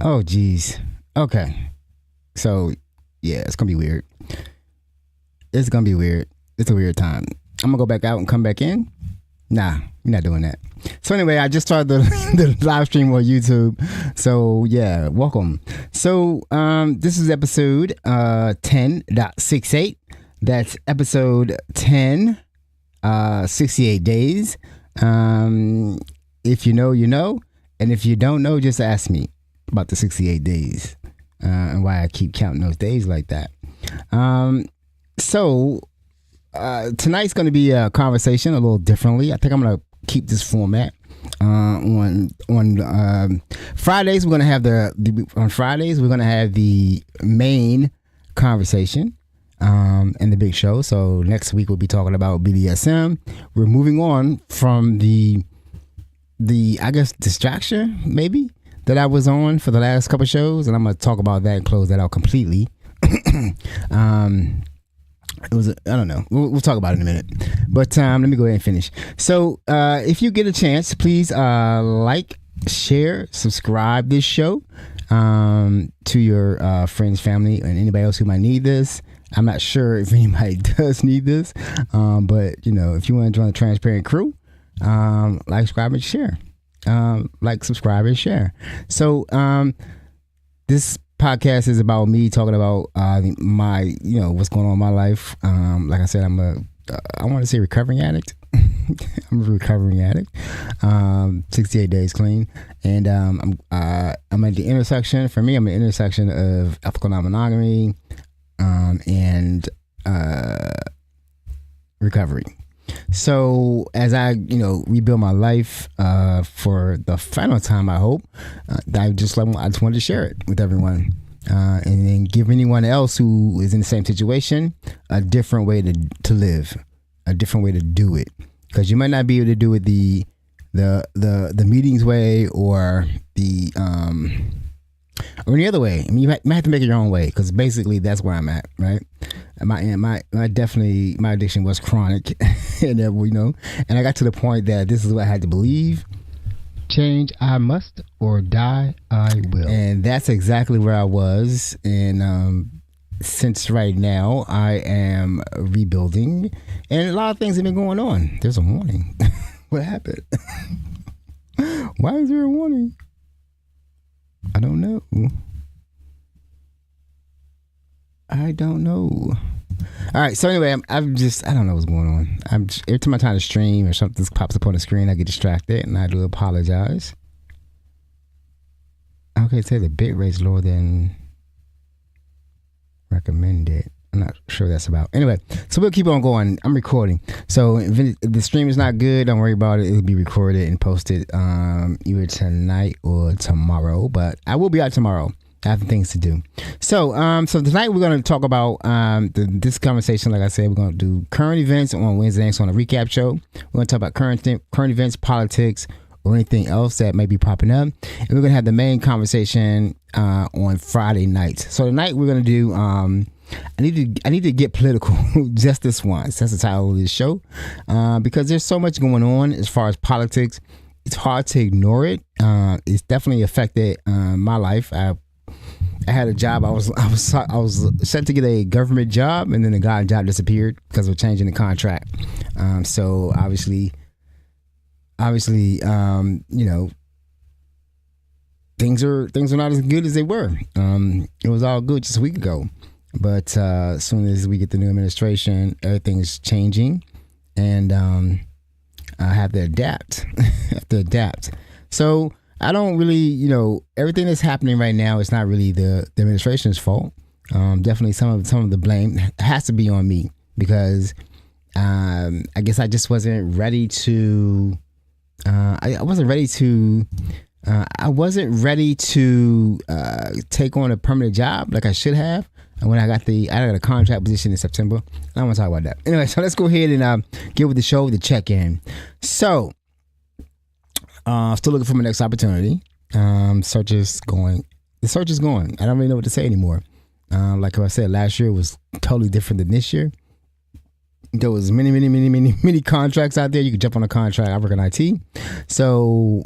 Oh, geez. Okay. So, yeah, it's going to be weird. It's going to be weird. It's a weird time. I'm going to go back out and come back in. Nah, you're not doing that. So anyway, I just started the live stream on YouTube. So yeah, welcome. So this is episode 10.68. That's episode 10, 68 days. If you know, you know. And if you don't know, just ask me about the 68 days and why I keep counting those days like that. Tonight's going to be a conversation a little differently. I think I'm going to keep this format. On Fridays we're going to have the main conversation and the big show. So next week we'll be talking about BDSM. We're moving on from the I guess distraction maybe that I was on for the last couple shows, and I'm going to talk about that and close that out completely. It was I don't know. We'll talk about it in a minute. But let me go ahead and finish. So if you get a chance, please like, share, subscribe this show to your friends, family, and anybody else who might need this. I'm not sure if anybody does need this, but you know, if you want to join the transparent crew, like, subscribe, and share. Like, subscribe, and share. So this podcast is about me talking about my, what's going on in my life. Like I said, I want to say recovering addict. I'm a recovering addict. 68 days clean, and I'm at the intersection. For me, I'm at the intersection of ethical non-monogamy and recovery. So as I, rebuild my life for the final time, I hope, I just wanted to share it with everyone and then give anyone else who is in the same situation a different way to live, a different way to do it. Because you might not be able to do it the meetings way or the or any other way. I mean, you might have to make it your own way, because basically that's where I'm at, right? My addiction was chronic, and I got to the point that this is what I had to believe: change I must, or die I will. And that's exactly where I was. And since right now I am rebuilding, and a lot of things have been going on. There's a warning. What happened? Why is there a warning? I don't know. All right. So anyway, I don't know what's going on. Every time I try to stream or something pops up on the screen, I get distracted, and I do apologize. Okay, say the bit rate's lower than recommended. I'm not sure what that's about. Anyway, so we'll keep on going. I'm recording. So if the stream is not good, don't worry about it. It'll be recorded and posted either tonight or tomorrow. But I will be out tomorrow. I have things to do. So tonight we're going to talk about this conversation. Like I said, we're going to do current events on Wednesday nights on a recap show. We're going to talk about current events, politics, or anything else that may be popping up. And we're going to have the main conversation on Friday nights. So tonight we're going to do I need to get political just this once. That's the title of this show, because there's so much going on as far as politics. It's hard to ignore it. It's definitely affected my life. I had a job. I was set to get a government job, and then the job disappeared because of changing the contract. So obviously, things are not as good as they were. It was all good just a week ago. But as soon as we get the new administration, everything's changing, and I have to adapt. So I don't really, everything that's happening right now is not really the administration's fault. Definitely some of the blame has to be on me, because I guess I just wasn't ready to. I wasn't ready to take on a permanent job like I should have. And when I got a contract position in September. I don't want to talk about that. Anyway, so let's go ahead and get with the show, the check-in. So, still looking for my next opportunity. The search is going. I don't really know what to say anymore. Like I said, last year was totally different than this year. There was many contracts out there. You could jump on a contract. I work in IT. So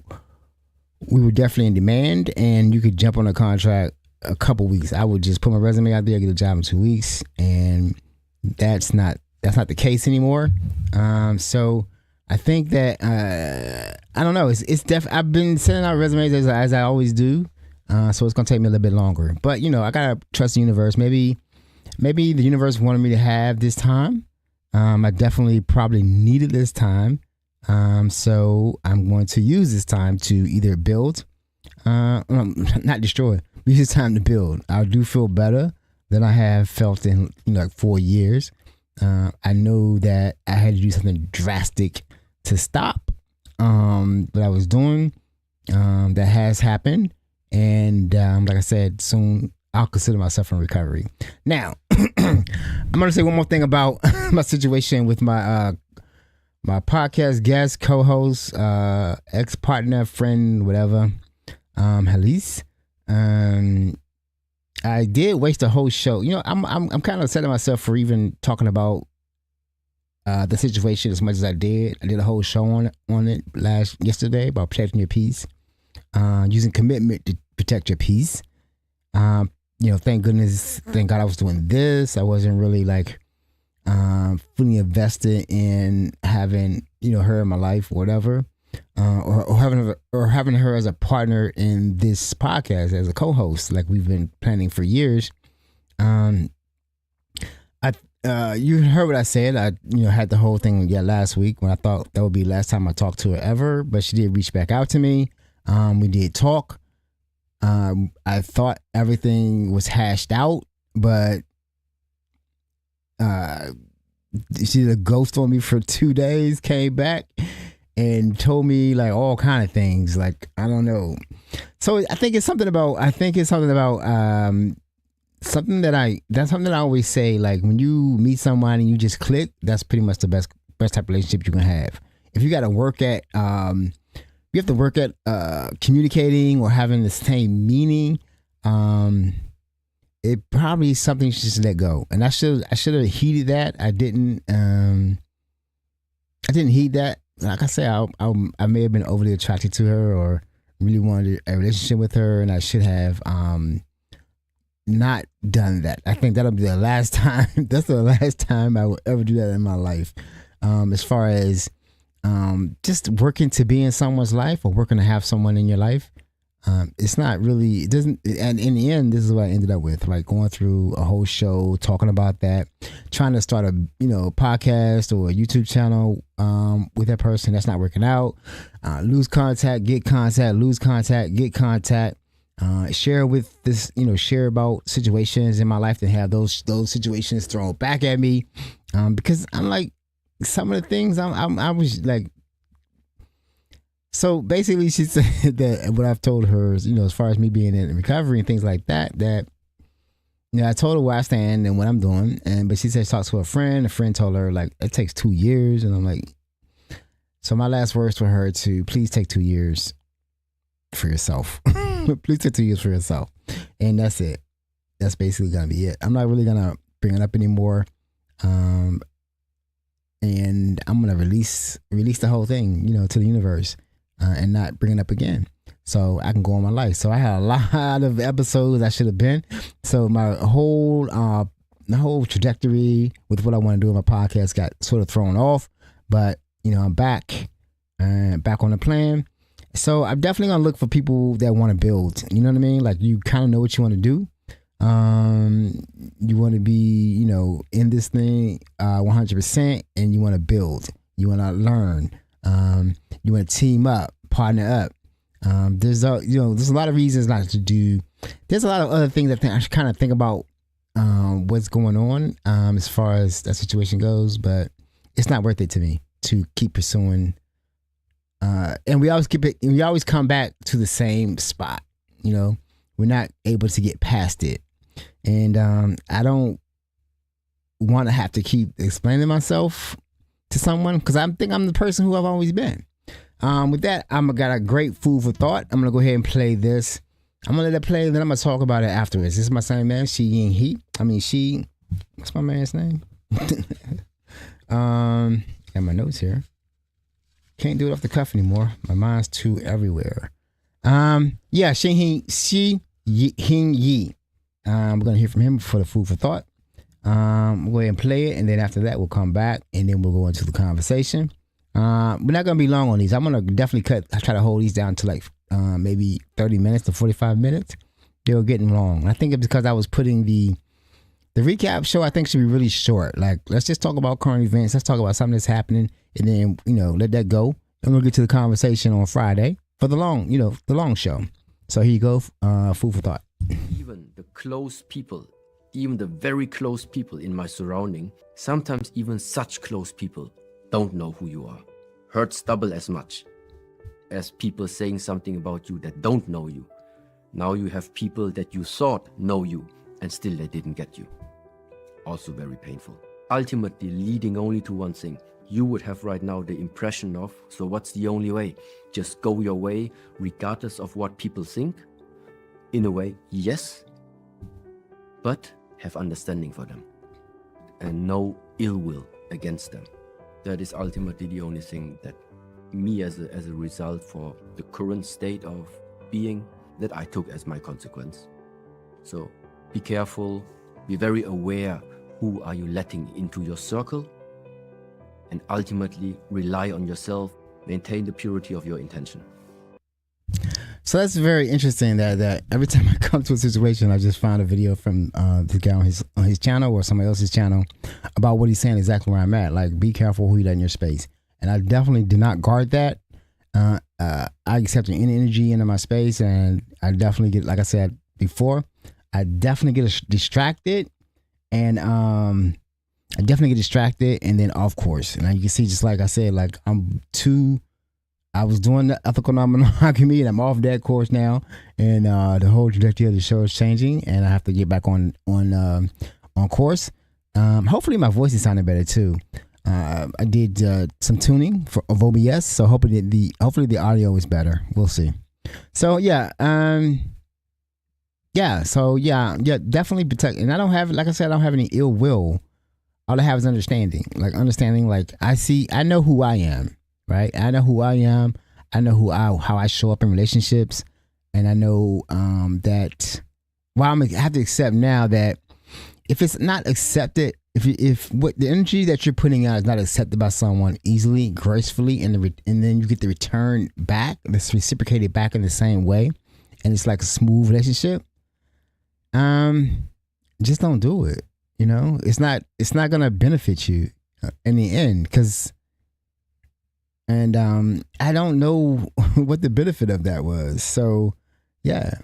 we were definitely in demand, and you could jump on a contract a couple weeks. I would just put my resume out there, get a job in 2 weeks, and that's not the case anymore. So I think that I don't know. It's I've been sending out resumes as I always do. So it's gonna take me a little bit longer. But I gotta trust the universe. Maybe the universe wanted me to have this time. I definitely probably needed this time. So I'm going to use this time to either build, not destroy. Use this time to build. I do feel better than I have felt in like 4 years. I know that I had to do something drastic to stop what I was doing. That has happened, and like I said, soon I'll consider myself in recovery. Now, I'm gonna say one more thing about my situation with my my podcast guest, co-host, ex-partner, friend, whatever, Halise. I did waste a whole show. I'm kind of upset at myself for even talking about the situation as much as I did. I did a whole show on it yesterday about protecting your peace, using commitment to protect your peace. Thank God I was doing this. I wasn't really like fully invested in having her in my life or whatever, or having her as a partner in this podcast as a co-host like we've been planning for years. You heard what I said. I had the whole thing last week when I thought that would be the last time I talked to her ever, but she did reach back out to me. We did talk. I thought everything was hashed out, but she did a ghost on me for 2 days, came back and told me like all kind of things. Like, I don't know. So I think it's something about something that I always say, like when you meet someone and you just click, that's pretty much the best type of relationship you can have. If you got to work at, you have to work at communicating or having the same meaning. It probably is something you should just let go. And I should have heeded that. I didn't heed that. Like I said, I may have been overly attracted to her or really wanted a relationship with her, and I should have not done that. I think that'll be the last time. That's the last time I will ever do that in my life. As far as just working to be in someone's life or working to have someone in your life, it's not really, it doesn't, and in the end, this is what I ended up with, like going through a whole show talking about that, trying to start a podcast or a YouTube channel with that person. That's not working out. Lose contact, get contact, lose contact, get contact. Share with this, share about situations in my life that have those situations thrown back at me, because I'm like, some of the things I was like. So basically, she said that what I've told her is, as far as me being in recovery and things like that, I told her where I stand and what I'm doing, but she said she talked to a friend. A friend told her like it takes 2 years, and I'm like, so my last words for her to please take 2 years for yourself. Please take 2 years for yourself, and that's it. That's basically gonna be it. I'm not really gonna bring it up anymore. And I'm gonna release the whole thing, to the universe, and not bring it up again, so I can go on my life. So I had a lot of episodes I should have been. So my whole trajectory with what I want to do in my podcast got sort of thrown off. But I'm back on the plan. So I'm definitely gonna look for people that want to build. You know what I mean? Like you kind of know what you want to do. You want to be, in this thing 100%, and you want to build. You want to learn. You want to team up, partner up. There's a lot of reasons not to do. There's a lot of other things I should kind of think about what's going on as far as that situation goes, but it's not worth it to me to keep pursuing. And we always come back to the same spot. We're not able to get past it. And I don't want to have to keep explaining myself to someone, because I think I'm the person who I've always been. With that, got a great food for thought. I'm going to go ahead and play this. I'm going to let it play, then I'm going to talk about it afterwards. This is my same man, She and He. What's my man's name? Got my notes here. Can't do it off the cuff anymore. My mind's too everywhere. Yeah, Hing Yi. We're gonna hear from him for the food for thought. We'll go ahead and play it, and then after that, we'll come back, and then we'll go into the conversation. We're not gonna be long on these. I'm gonna definitely try to hold these down to like maybe 30 minutes to 45 minutes. They were getting long. I think it's because I was putting the recap show. I think should be really short. Like, let's just talk about current events. Let's talk about something that's happening, and then let that go, and we'll get to the conversation on Friday for the long show. So here you go, food for thought. Even the close people, even the very close people in my surrounding, sometimes even such close people don't know who you are. Hurts double as much as people saying something about you that don't know you. Now you have people that you thought know you and still they didn't get you. Also very painful. Ultimately leading only to one thing. You would have right now the impression of, so what's the only way? Just go your way regardless of what people think? In a way, yes, but have understanding for them and no ill will against them. That is ultimately the only thing that me as a result for the current state of being that I took as my consequence. So be careful, be very aware who are you letting into your circle, and ultimately rely on yourself, maintain the purity of your intention. So that's very interesting that every time I come to a situation, I just find a video from the guy on his channel or somebody else's channel about what he's saying exactly where I'm at. Like, be careful who you let in your space. And I definitely did not guard that. I accepted any energy into my space, and I definitely get, like I said before, I definitely get distracted, and and then off course. And you can see, just like I said, like I was doing the ethical non-monogamy, and I'm off that course now, and the whole trajectory of the show is changing, and I have to get back on course. Hopefully my voice is sounding better too. I did some tuning of OBS, so hopefully the audio is better. We'll see. So definitely protect. And I don't have, like I said, I don't have any ill will. All I have is understanding. Like I know who I am. Right, I know who I am. I know how I show up in relationships, and I know that. Well, I have to accept now that if it's not accepted, if what the energy that you're putting out is not accepted by someone easily, gracefully, and then you get the return back, that's reciprocated back in the same way, and it's like a smooth relationship. Just don't do it. It's not gonna benefit you in the end, because. And I don't know what the benefit of that was. So, yeah.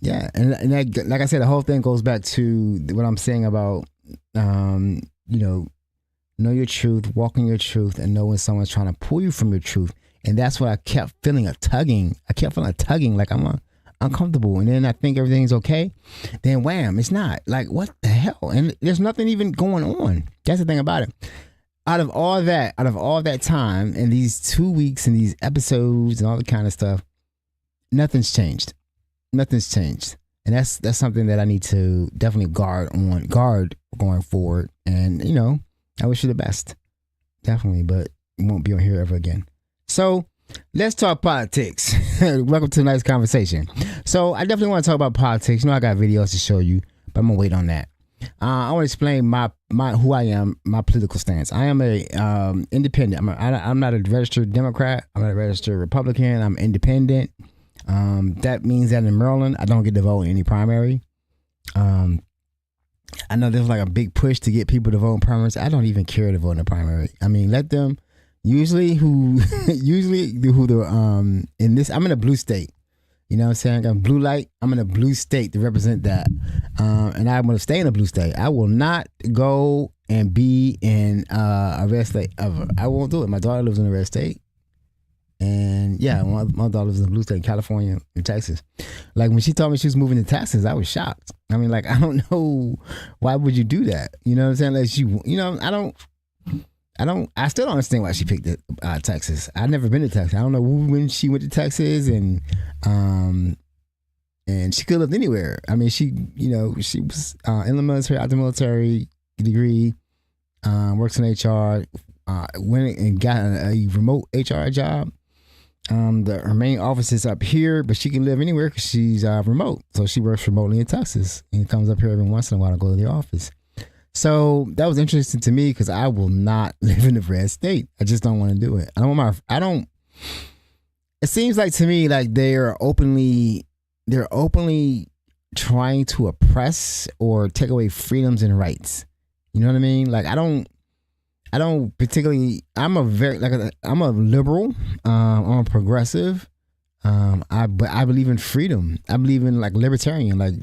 And that, like I said, the whole thing goes back to what I'm saying about, know your truth, walk in your truth, and know when someone's trying to pull you from your truth. And that's what I kept feeling, a tugging. I kept feeling a tugging, like I'm uncomfortable. And then I think everything's okay. Then wham, it's not. Like, what the hell? And there's nothing even going on. That's the thing about it. Out of all that time and these 2 weeks and these episodes and all the kind of stuff, nothing's changed. And that's something that I need to definitely guard going forward. And I wish you the best, definitely, but you won't be on here ever again. So let's talk politics. Welcome to a nice conversation. So I definitely want to talk about politics. I got videos to show you, but I'm gonna wait on that. I want to explain my who I am, my political stance. I am a independent. I'm not a registered Democrat. I'm not a registered Republican. I'm independent. That means that in Maryland, I don't get to vote in any primary. I know there's like a big push to get people to vote in primaries. I don't even care to vote in a primary. I mean, let them. Usually the in this, I'm in a blue state. You know what I'm saying? I got blue light. I'm in a blue state to represent that. And I'm going to stay in a blue state. I will not go and be in a red state ever. I won't do it. My daughter lives in a red state. And yeah, my daughter lives in a blue state, California and Texas. Like when she told me she was moving to Texas, I was shocked. I mean, like, I don't know. Why would you do that? You know what I'm saying? Like I still don't understand why she picked Texas. I've never been to Texas. I don't know when she went to Texas, and she could have lived anywhere. I mean, she was in the military, out the military degree, works in HR, went and got a remote HR job, Her main office is up here, but she can live anywhere because she's remote. So she works remotely in Texas and comes up here every once in a while to go to the office. So that was interesting to me because I will not live in the red state. I just don't want to do it. It seems like to me like they're openly trying to oppress or take away freedoms and rights. You know what I mean? Like I don't particularly. I'm a liberal. I'm a progressive. But I believe in freedom. I believe in like libertarian. Like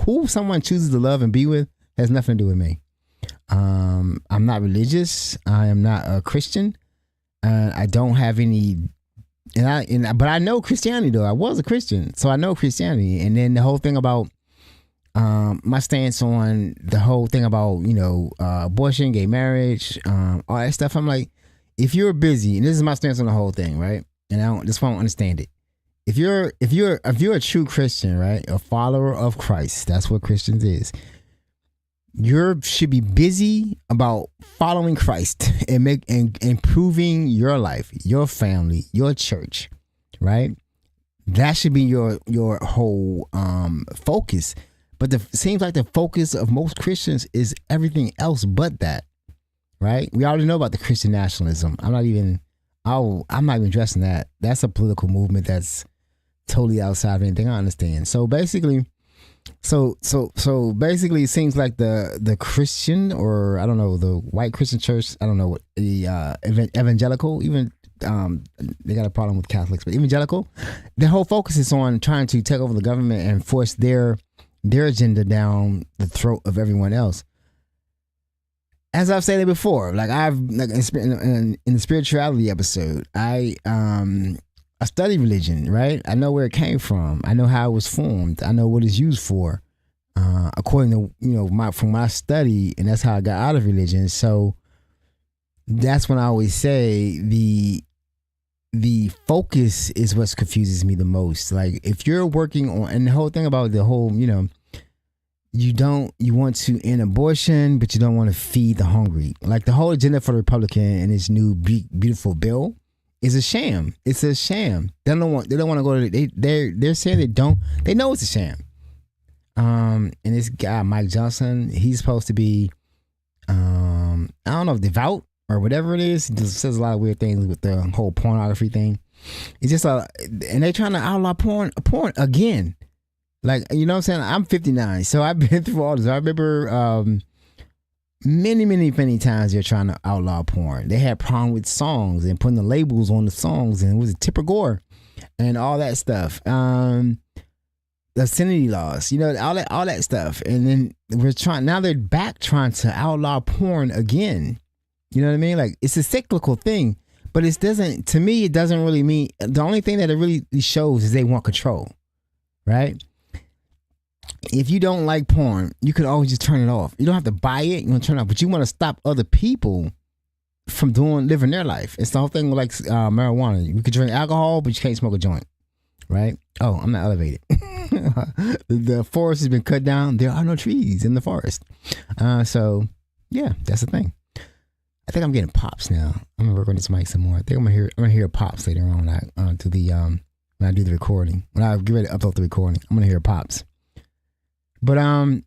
who someone chooses to love and be with has nothing to do with me. I'm not religious. I am not a Christian. I don't have any. But I know Christianity though. I was a Christian, so I know Christianity. And then the whole thing about my stance on the whole thing about abortion, gay marriage, all that stuff. I'm like, if you're busy, and this is my stance on the whole thing, right? And that's why I don't understand it. If you're a true Christian, right, a follower of Christ, that's what Christians is. You should be busy about following Christ and improving your life, your family, your church, right? That should be your whole focus. But it seems like the focus of most Christians is everything else but that, right? We already know about the Christian nationalism. I'm not even addressing that. That's a political movement that's totally outside of anything I understand. So basically, it seems like the Christian, or I don't know, the white Christian church, I don't know, the evangelical, even they got a problem with Catholics, but evangelical, their whole focus is on trying to take over the government and force their agenda down the throat of everyone else. As I've said it before, like in the spirituality episode, I study religion, right? I know where it came from. I know how it was formed. I know what it's used for, according to from my study, and that's how I got out of religion. So that's when I always say the focus is what confuses me the most. Like if you're working on, and the whole thing about the whole, you want to end abortion, but you don't want to feed the hungry. Like the whole agenda for the Republican and this new beautiful bill is a sham. It's a sham. They don't want to go to. They're saying they know it's a sham. And this guy Mike Johnson, he's supposed to be, I don't know, devout or whatever it is. He just says a lot of weird things with the whole pornography thing. It's just and they're trying to outlaw porn again. Like, you know what I'm saying? I'm 59, so I've been through all this. I remember many times they're trying to outlaw porn. They had problem with songs and putting the labels on the songs, and it was Tipper Gore and all that stuff. The obscenity laws, all that stuff. And then now they're back trying to outlaw porn again. You know what I mean? Like, it's a cyclical thing, but it doesn't really mean, the only thing that it really shows is they want control, right? If you don't like porn, you can always just turn it off. You don't have to buy it. You want to turn it off, but you want to stop other people from living their life. It's the whole thing like marijuana. You can drink alcohol, but you can't smoke a joint, right? Oh, I'm not elevated. The forest has been cut down. There are no trees in the forest. So yeah, that's the thing. I think I'm getting pops now. I'm gonna work on this mic some more. I think I'm gonna hear pops later on when I do the recording. When I get ready to upload the recording, I'm gonna hear pops. But I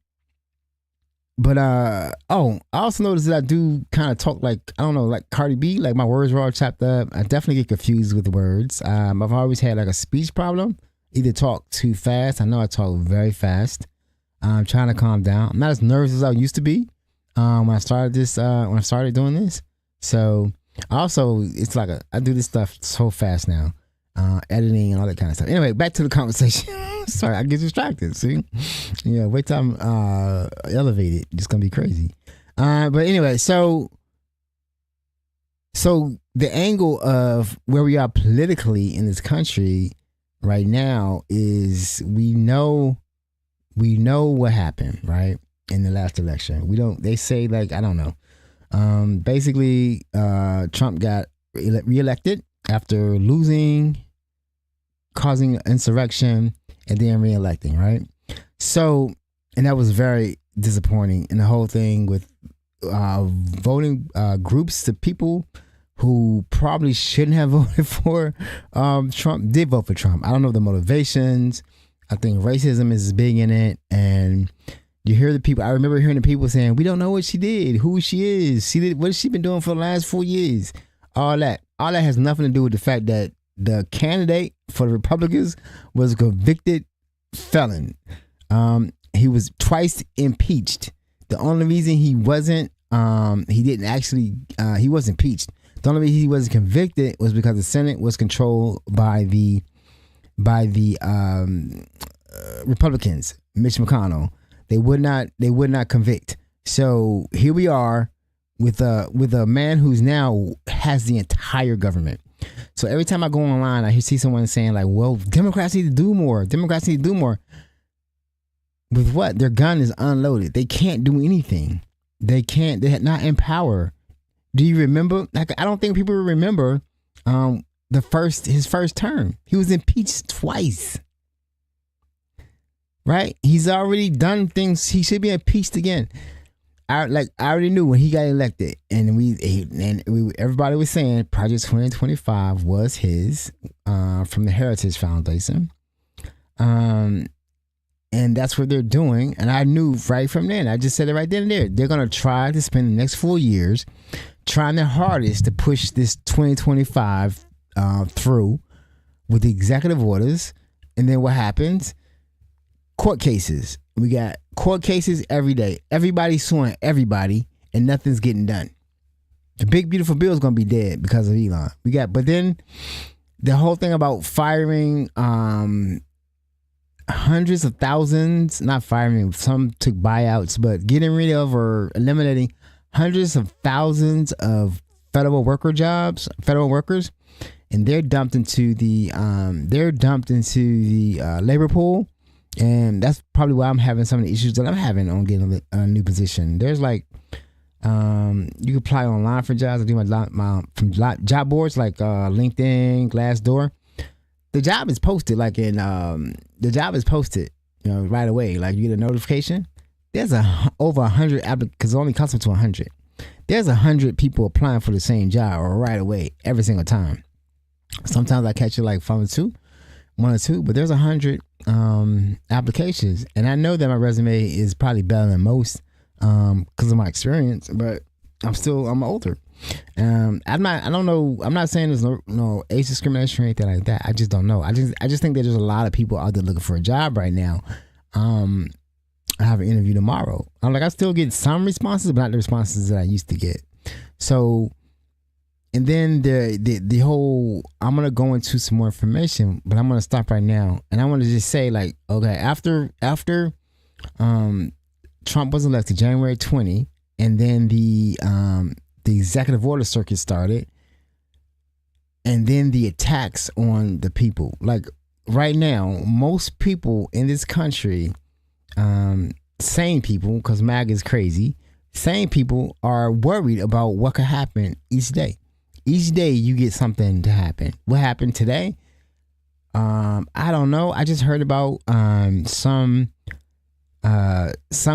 also noticed that I do kind of talk like, I don't know, like Cardi B, like my words were all chopped up. I definitely get confused with the words. I've always had like a speech problem, either talk too fast. I know I talk very fast. I'm trying to calm down. I'm not as nervous as I used to be when I started doing this. So also it's like I do this stuff so fast now, editing and all that kind of stuff. Anyway, back to the conversation. Sorry, I get distracted. See, wait till I'm elevated. It's gonna be crazy. But anyway, so the angle of where we are politically in this country right now is we know what happened, right, in the last election. They say, like, I don't know. Basically, Trump got reelected after losing, causing insurrection, and then re-electing, right? So, and that was very disappointing. And the whole thing with voting groups, the people who probably shouldn't have voted for Trump did vote for Trump. I don't know the motivations. I think racism is big in it. And you hear the people, I remember hearing the people saying, we don't know what she did, who she is. What has she been doing for the last 4 years? All that has nothing to do with the fact that the candidate for the Republicans was a convicted felon. He was twice impeached. The only reason he wasn't he was impeached. The only reason he wasn't convicted was because the Senate was controlled by the Republicans, Mitch McConnell. They would not convict. So here we are with a man who's now has the entire government. So every time I go online, I see someone saying like, well, Democrats need to do more. Democrats need to do more. With what? Their gun is unloaded. They can't do anything. They're not in power. Do you remember? Like, I don't think people remember his first term. He was impeached twice. Right? He's already done things. He should be impeached again. I already knew when he got elected, and everybody was saying Project 2025 was his from the Heritage Foundation. And that's what they're doing. And I knew right from then, I just said it right then and there. They're going to try to spend the next 4 years trying their hardest to push this 2025 through with the executive orders. And then what happens? Court cases. We got court cases every day. Everybody's suing everybody and nothing's getting done. The big, beautiful bill is going to be dead because of Elon. But then the whole thing about firing hundreds of thousands, not firing, some took buyouts, but getting rid of or eliminating hundreds of thousands of federal workers, and they're dumped into the labor pool, and that's probably why I'm having some of the issues that I'm having on getting a new position. There's like you can apply online for jobs. I do from job boards like LinkedIn, Glassdoor. The job is posted right away. Like you get a notification. There's over 100 applicants because it only comes up to 100. There's 100 people applying for the same job or right away every single time. Sometimes I catch it like one or two, but there's 100 applications, and I know that my resume is probably better than most because of my experience. But I'm older. I'm not saying there's no age discrimination or anything like that. I just don't know. I just think that there's a lot of people out there looking for a job right now. I have an interview tomorrow. I still get some responses, but not the responses that I used to get. So, and then the whole, I'm gonna go into some more information, but I'm gonna stop right now, and I want to just say like, okay, after Trump was elected January 20, and then the executive order circuit started, and then the attacks on the people. Like right now, most people in this country, sane people, because MAGA is crazy, sane people are worried about what could happen each day. Each day you get something to happen. What happened today? I don't know. I just heard about some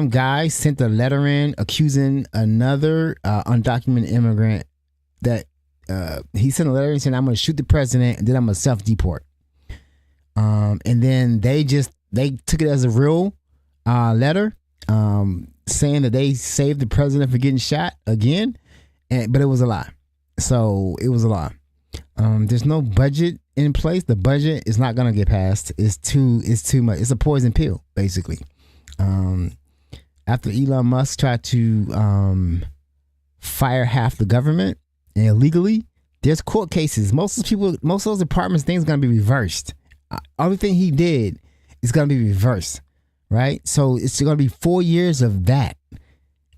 guy sent a letter in accusing another undocumented immigrant that he sent a letter in saying, I'm going to shoot the president and then I'm going to self-deport. And then they took it as a real letter saying that they saved the president for getting shot again, but it was a lie. So it was a lie. There's no budget in place. The budget is not going to get passed. It's too much. It's a poison pill, basically. After Elon Musk tried to fire half the government illegally, there's court cases. Most of those departments, things are going to be reversed. Everything he did is going to be reversed, right? So it's going to be 4 years of that,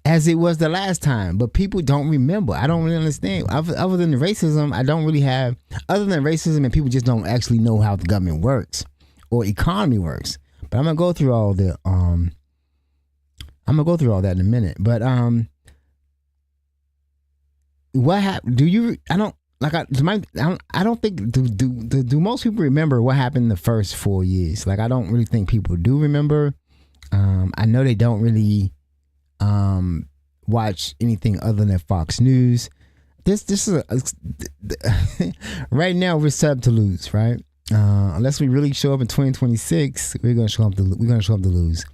as it was the last time. But people don't remember. I don't really understand. Other than the racism, I don't really have. Other than racism, and people just don't actually know how the government works or economy works. But I'm gonna go through all the I'm gonna go through all that in a minute. But what happened? Do you? I don't like. I don't think. Do most people remember what happened in the first 4 years? Like, I don't really think people do remember. I know they don't really watch anything other than Fox News. this is right now we're set up to lose, right? Unless we really show up in 2026, we're gonna show up to lose.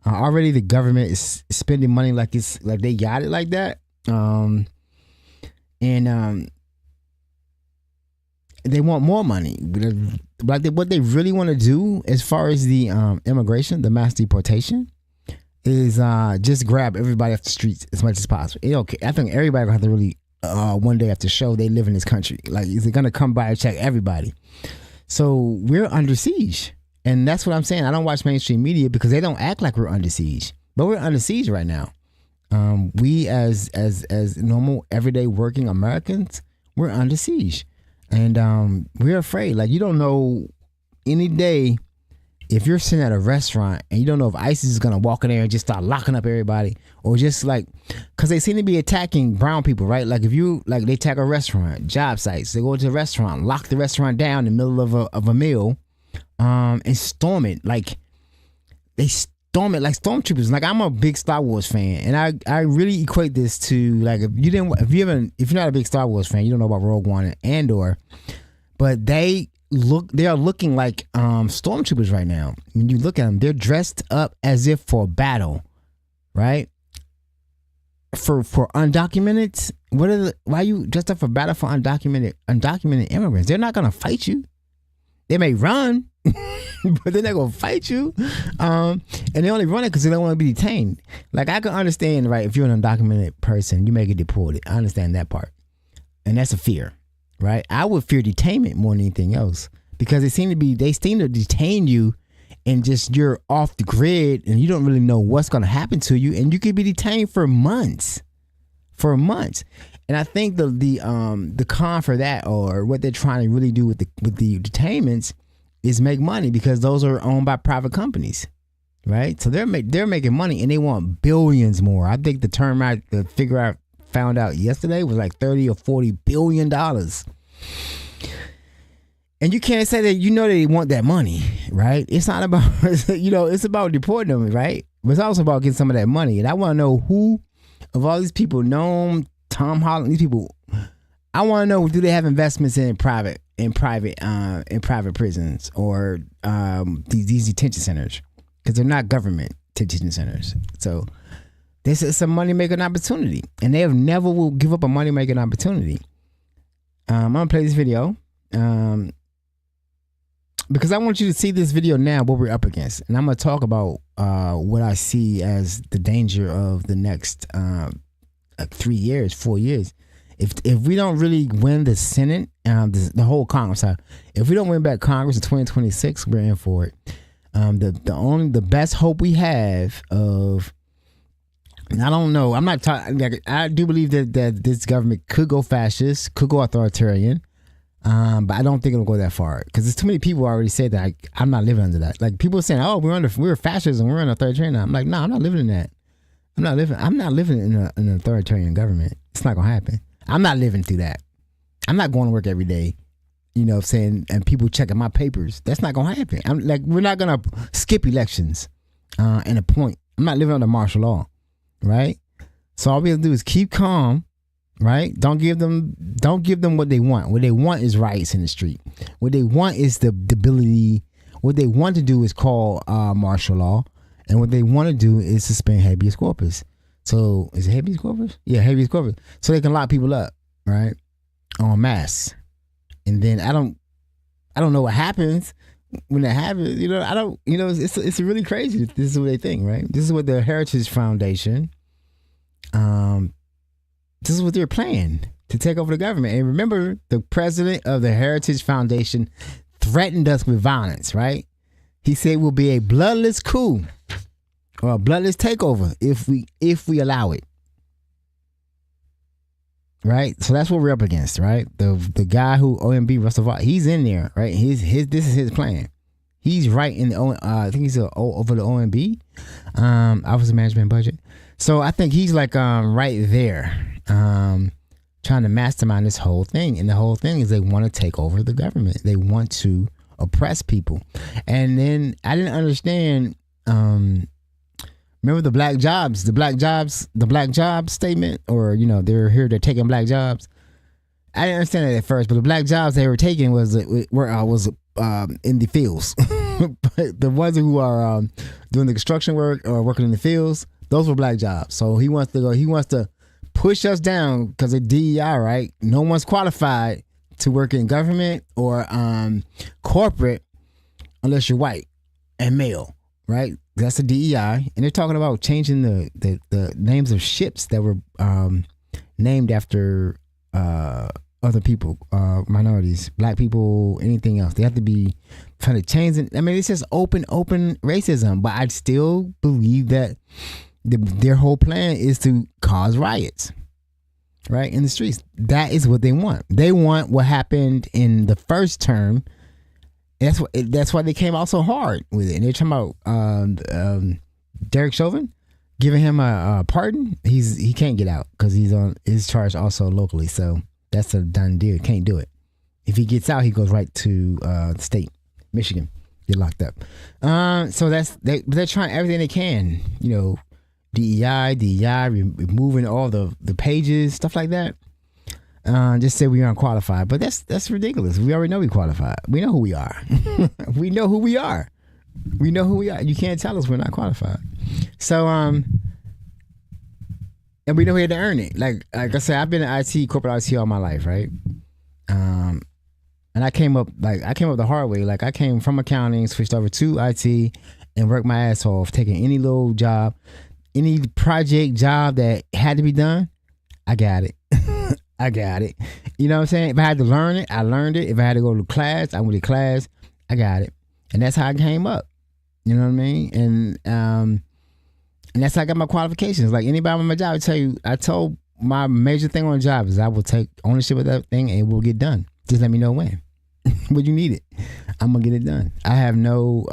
Already the government is spending money like they got it like that, and they want more money. Like what they really want to do as far as the immigration, the mass deportation, is just grab everybody off the streets as much as possible. I think everybody gonna have to really one day have to show they live in this country. Like, is it gonna come by and check everybody? So we're under siege, and that's what I'm saying. I don't watch mainstream media because they don't act like we're under siege, but we're under siege right now. We as normal everyday working Americans, we're under siege, and we're afraid. Like, you don't know any day. If you're sitting at a restaurant and you don't know if ISIS is going to walk in there and just start locking up everybody, or just like, because they seem to be attacking brown people, right? Like if you, like they attack a restaurant, job sites, they go to the restaurant, lock the restaurant down in the middle of a meal, and storm it. Like they storm it like stormtroopers. Like, I'm a big Star Wars fan, and I really equate this to, like, if you're not a big Star Wars fan, you don't know about Rogue One and Andor, but they are looking like stormtroopers right now. When you look at them, they're dressed up as if for battle, right? For undocumented, why are you dressed up for battle for undocumented immigrants? They're not gonna fight you. They may run, but they're not gonna fight you. And they only run it because they don't want to be detained. Like, I can understand, right? If you're an undocumented person, you may get deported. I understand that part, and that's a fear. Right, I would fear detainment more than anything else, because they seem to detain you, and just you're off the grid and you don't really know what's going to happen to you, and you could be detained for months. And I think the con for that, or what they're trying to really do with the detainments, is make money, because those are owned by private companies, right? So they're making money, and they want billions more. I think the figure I found out yesterday was like $30 or $40 billion. And you can't say that, they want that money, right? It's not about, it's about deporting them, right? But it's also about getting some of that money. And I want to know who of all these people, Noam, Tom Holland, these people, I want to know, do they have investments in private prisons, or these detention centers? Because they're not government detention centers. So this is a money-making opportunity, and they never will give up a money-making opportunity. I'm going to play this video because I want you to see this video now, what we're up against. And I'm going to talk about what I see as the danger of the next 3 years, 4 years. If we don't really win the Senate, the whole Congress, if we don't win back Congress in 2026, we're in for it. The best hope we have of... I don't know. I'm not talking. Like, I do believe that this government could go fascist, could go authoritarian, but I don't think it'll go that far, because there's too many people already say that. I'm not living under that. Like, people are saying, "Oh, we're fascism, we're an authoritarian." I'm like, no, I'm not living in that. I'm not living in an authoritarian government. It's not gonna happen. I'm not living through that. I'm not going to work every day, saying, and people checking my papers. That's not gonna happen. I'm like, we're not gonna skip elections and appoint. I'm not living under martial law. Right, so all we have to do is keep calm, right? Don't give them what they want. What they want is riots in the street. What they want is the ability. What they want to do is call martial law, and what they want to do is suspend habeas corpus. So is it habeas corpus? Yeah, habeas corpus. So they can lock people up, right, en masse. And then I don't know what happens when that happens. It's really crazy. This is what they think, right? This is what the Heritage Foundation, this is what they're planning to take over the government. And remember, the president of the Heritage Foundation threatened us with violence, right? He said it will be a bloodless coup or a bloodless takeover if we allow it. Right, so that's what we're up against, right? The guy who OMB Russell Vought, he's in there, right? This is his plan. He's right in the I think he's over the OMB, Office of Management and Budget. So I think he's like right there, trying to mastermind this whole thing. And the whole thing is they want to take over the government. They want to oppress people. And then I didn't understand. Remember the black jobs statement, or they're taking black jobs. I didn't understand it at first, but the black jobs they were taking was in the fields. But the ones who are doing the construction work or working in the fields, those were black jobs. So he wants to push us down because of DEI, right? No one's qualified to work in government or corporate unless you're white and male, right? That's the DEI. And they're talking about changing the names of ships that were named after other people, minorities, black people, anything else. They have to be trying to change it. I mean, it's just open racism. But I still believe that their whole plan is to cause riots, right, in the streets. That is what they want. They want what happened in the first term. That's why they came out so hard with it. And they're talking about Derek Chauvin giving him a pardon. He can't get out because he's charged also locally. So that's a done deal. Can't do it. If he gets out, he goes right to the state, Michigan, get locked up. So they're trying everything they can. DEI, removing all the pages, stuff like that. Just say we aren't qualified, but that's ridiculous. We already know we qualified. We know who we are. We know who we are. We know who we are. You can't tell us we're not qualified. So and we know we had to earn it. Like I said, I've been in IT, corporate IT all my life, right? And I came up the hard way. Like I came from accounting, switched over to IT, and worked my ass off, taking any little job, any project job that had to be done. I got it. I got it. You know what I'm saying? If I had to learn it, I learned it. If I had to go to class, I went to class. I got it. And that's how I came up. You know what I mean? And that's how I got my qualifications. Like anybody on my job, I told my major thing on the job is I will take ownership of that thing and it will get done. Just let me know when. When you need it. I'm going to get it done. I have no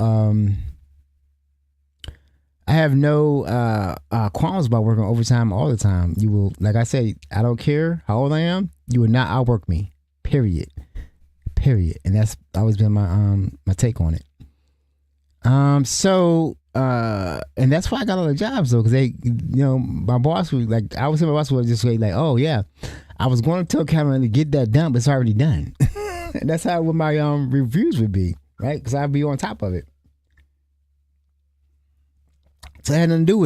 qualms about working overtime all the time. You will, like I said, I don't care how old I am. You will not outwork me. Period. And that's always been my take on it. And that's why I got all the jobs though, because they, my boss would I would say my boss would just say like, oh yeah, I was going to tell Cameron to get that done, but it's already done. And that's how my reviews would be, right? Because I'd be on top of it. So it had nothing to do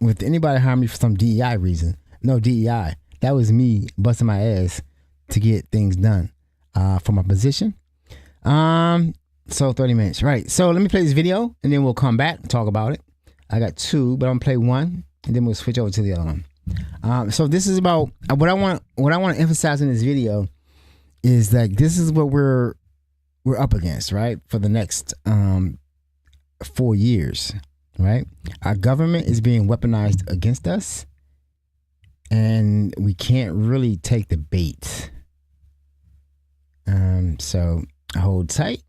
with anybody hiring me for some DEI reason. No DEI. That was me busting my ass to get things done for my position. So 30 minutes, right? So let me play this video and then we'll come back and talk about it. I got two, but I'm gonna play one and then we'll switch over to the other one. So this is about what I want to emphasize in this video is that this is what we're up against, right? For the next 4 years. Right? Our government is being weaponized against us and we can't really take the bait. So hold tight.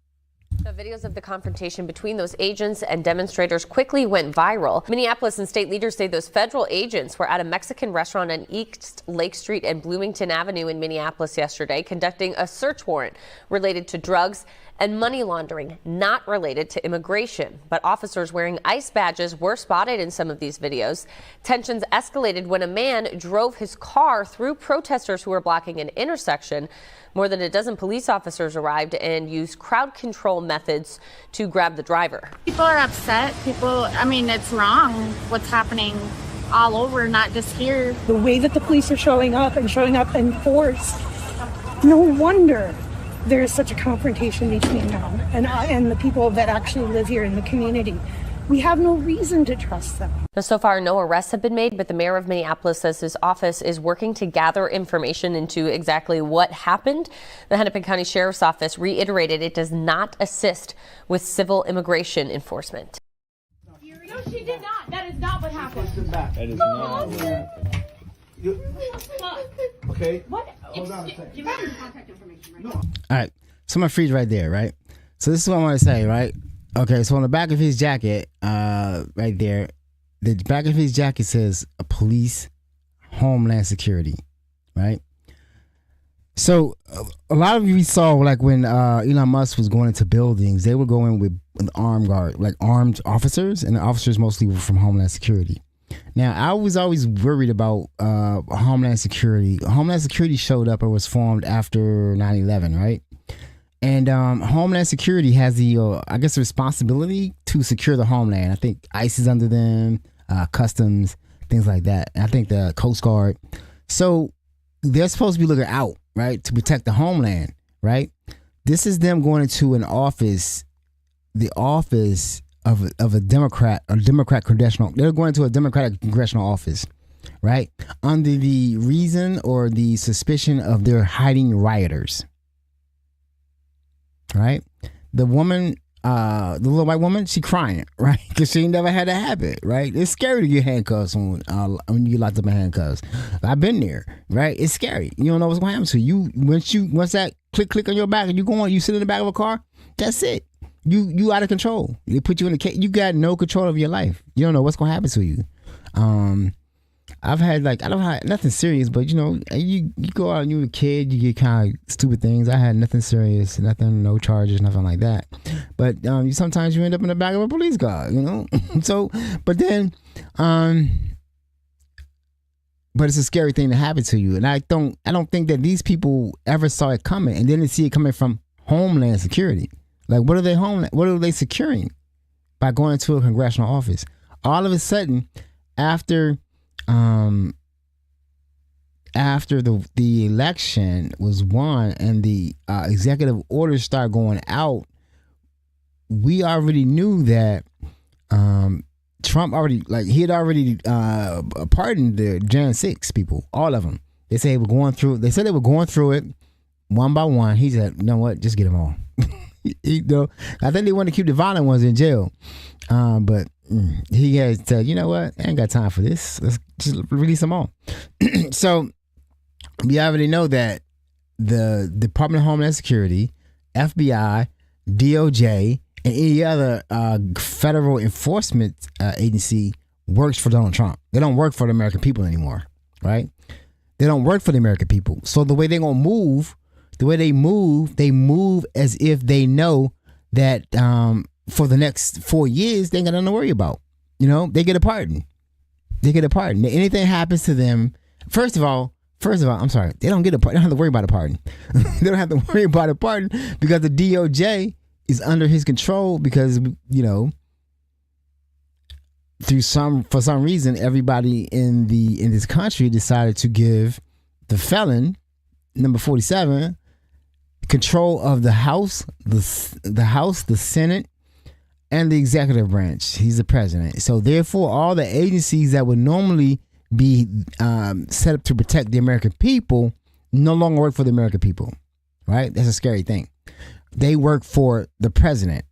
The videos of the confrontation between those agents and demonstrators quickly went viral. Minneapolis and state leaders say those federal agents were at a Mexican restaurant on East Lake Street and Bloomington Avenue in Minneapolis yesterday, conducting a search warrant related to drugs and money laundering, not related to immigration. But officers wearing ICE badges were spotted in some of these videos. Tensions escalated when a man drove his car through protesters who were blocking an intersection. More than a dozen police officers arrived and used crowd control methods to grab the driver. People are upset. It's wrong what's happening all over, not just here. The way that the police are showing up in force, no wonder there is such a confrontation between them and the people that actually live here in the community. We have no reason to trust them. Now, so far, no arrests have been made, but the mayor of Minneapolis says his office is working to gather information into exactly what happened. The Hennepin County Sheriff's Office reiterated it does not assist with civil immigration enforcement. No, she did not. That is not what happened. That is not what happened. Okay. What? Hold on a second. Give me your contact information right now. All right. So my freeze right there, right? So this is what I want to say, right? Okay, so on the back of his jacket, right there, the back of his jacket says a police homeland security, right? So a lot of you saw like when Elon Musk was going into buildings, they were going with an armed guard, like armed officers, and the officers mostly were from Homeland Security. Now, I was always worried about Homeland Security. Homeland Security showed up or was formed after 9/11, right? And Homeland Security has the, I guess, the responsibility to secure the homeland. I think ICE is under them, Customs, things like that. And I think the Coast Guard. So they're supposed to be looking out, right, to protect the homeland, right? This is them going into an office, the office of a Democrat congressional. They're going to a Democratic congressional office, right, under the reason or the suspicion of they're hiding rioters, right? The woman, the little white woman, she crying, right, because she never had that habit, right? It's scary to get handcuffs when you get locked up in handcuffs. I've been there, right? It's scary. You don't know what's going to happen to you. Once that click on your back and you sit in the back of a car, that's it. You out of control. They put you in a cage. You got no control of your life. You don't know what's gonna happen to you. I've had I don't have nothing serious, but you go out and you're a kid, you get kind of stupid things. I had nothing serious, no charges, nothing like that. But sometimes you end up in the back of a police car, So, but then, but it's a scary thing to happen to you, and I don't think that these people ever saw it coming, and didn't see it coming from Homeland Security. Like, what are they securing by going into a congressional office? All of a sudden, after the election was won and the executive orders started going out, we already knew that Trump he had already pardoned the Jan 6 people, all of them. They said they were going through it one by one. He said, you know what, just get them all. I think they want to keep the violent ones in jail, but he has said, you know what, I ain't got time for this. Let's just release them all. So we already know that the Department of Homeland Security, FBI, DOJ, and any other federal enforcement agency works for Donald Trump. They don't work for the American people anymore, right? They don't work for the American people. So the way they're gonna move. The way they move as if they know that for the next 4 years, they ain't got nothing to worry about. They get a pardon. Anything happens to them, first of all, I'm sorry, they don't get a pardon. They don't have to worry about a pardon. They don't have to worry about a pardon because the DOJ is under his control because, for some reason, everybody in this country decided to give the felon, number 47, control of the House, the Senate, and the executive branch. He's the president. So therefore, all the agencies that would normally be set up to protect the American people no longer work for the American people, right? That's a scary thing. They work for the president,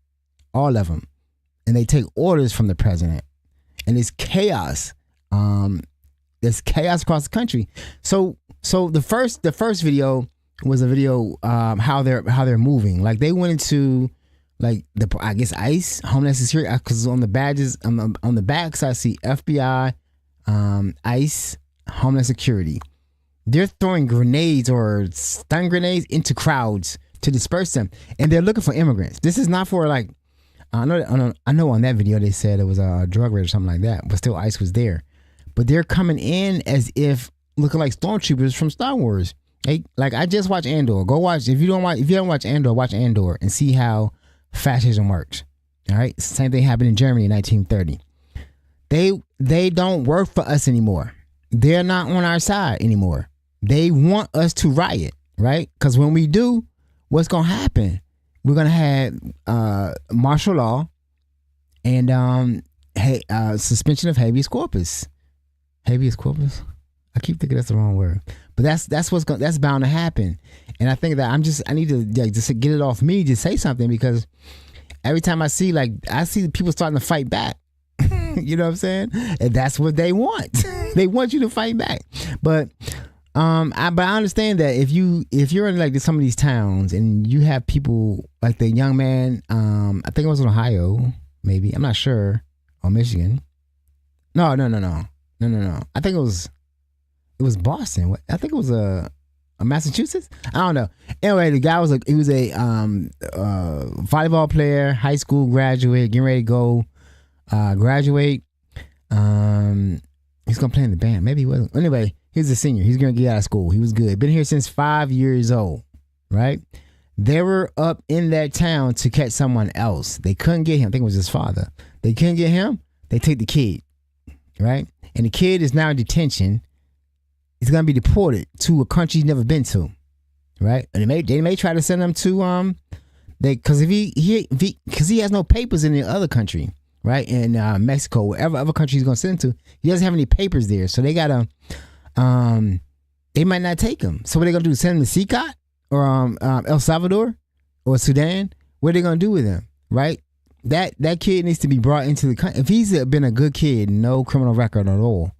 all of them, and they take orders from the president. And it's chaos. There's chaos across the country. So the first video was a video how they're moving. Like they went into I guess ICE, Homeland Security, because on the badges on the backs I see FBI, ICE, Homeland Security. They're throwing grenades or stun grenades into crowds to disperse them, and they're looking for immigrants. This is not for I know on that video they said it was a drug raid or something like that, but still ICE was there. But they're coming in as if looking like stormtroopers from Star Wars. Hey, I just watched Andor. Go watch if you haven't watched Andor, watch Andor and see how fascism works. All right, same thing happened in Germany in 1930. They don't work for us anymore. They're not on our side anymore. They want us to riot, right? Because when we do, what's gonna happen? We're gonna have martial law and suspension of habeas corpus. Habeas corpus. I keep thinking that's the wrong word, but that's bound to happen. And I think that I need to just get it off me to say something, because every time I see people starting to fight back. You know what I'm saying? And that's what they want. They want you to fight back. But I understand that if you're in some of these towns and you have people like the young man, I think it was in Ohio, maybe, I'm not sure, or Michigan. No. I think it was Boston. I think it was a Massachusetts. I don't know. Anyway, the guy was a volleyball player, high school graduate, getting ready to go graduate. He's gonna play in the band. Maybe he wasn't. Anyway, he's a senior. He's gonna get out of school. He was good. Been here since 5 years old. Right? They were up in that town to catch someone else. They couldn't get him. I think it was his father. They couldn't get him. They take the kid. Right? And the kid is now in detention. He's gonna be deported to a country he's never been to. Right? And they may try to send him to because he has no papers in the other country. Right, in Mexico, wherever other country he's gonna send him to, he doesn't have any papers there, so they gotta, they might not take him. So what are they gonna do? Send him to CICOT or El Salvador or Sudan? What are they gonna do with him? Right, that kid needs to be brought into the country. If he's been a good kid, no criminal record at all.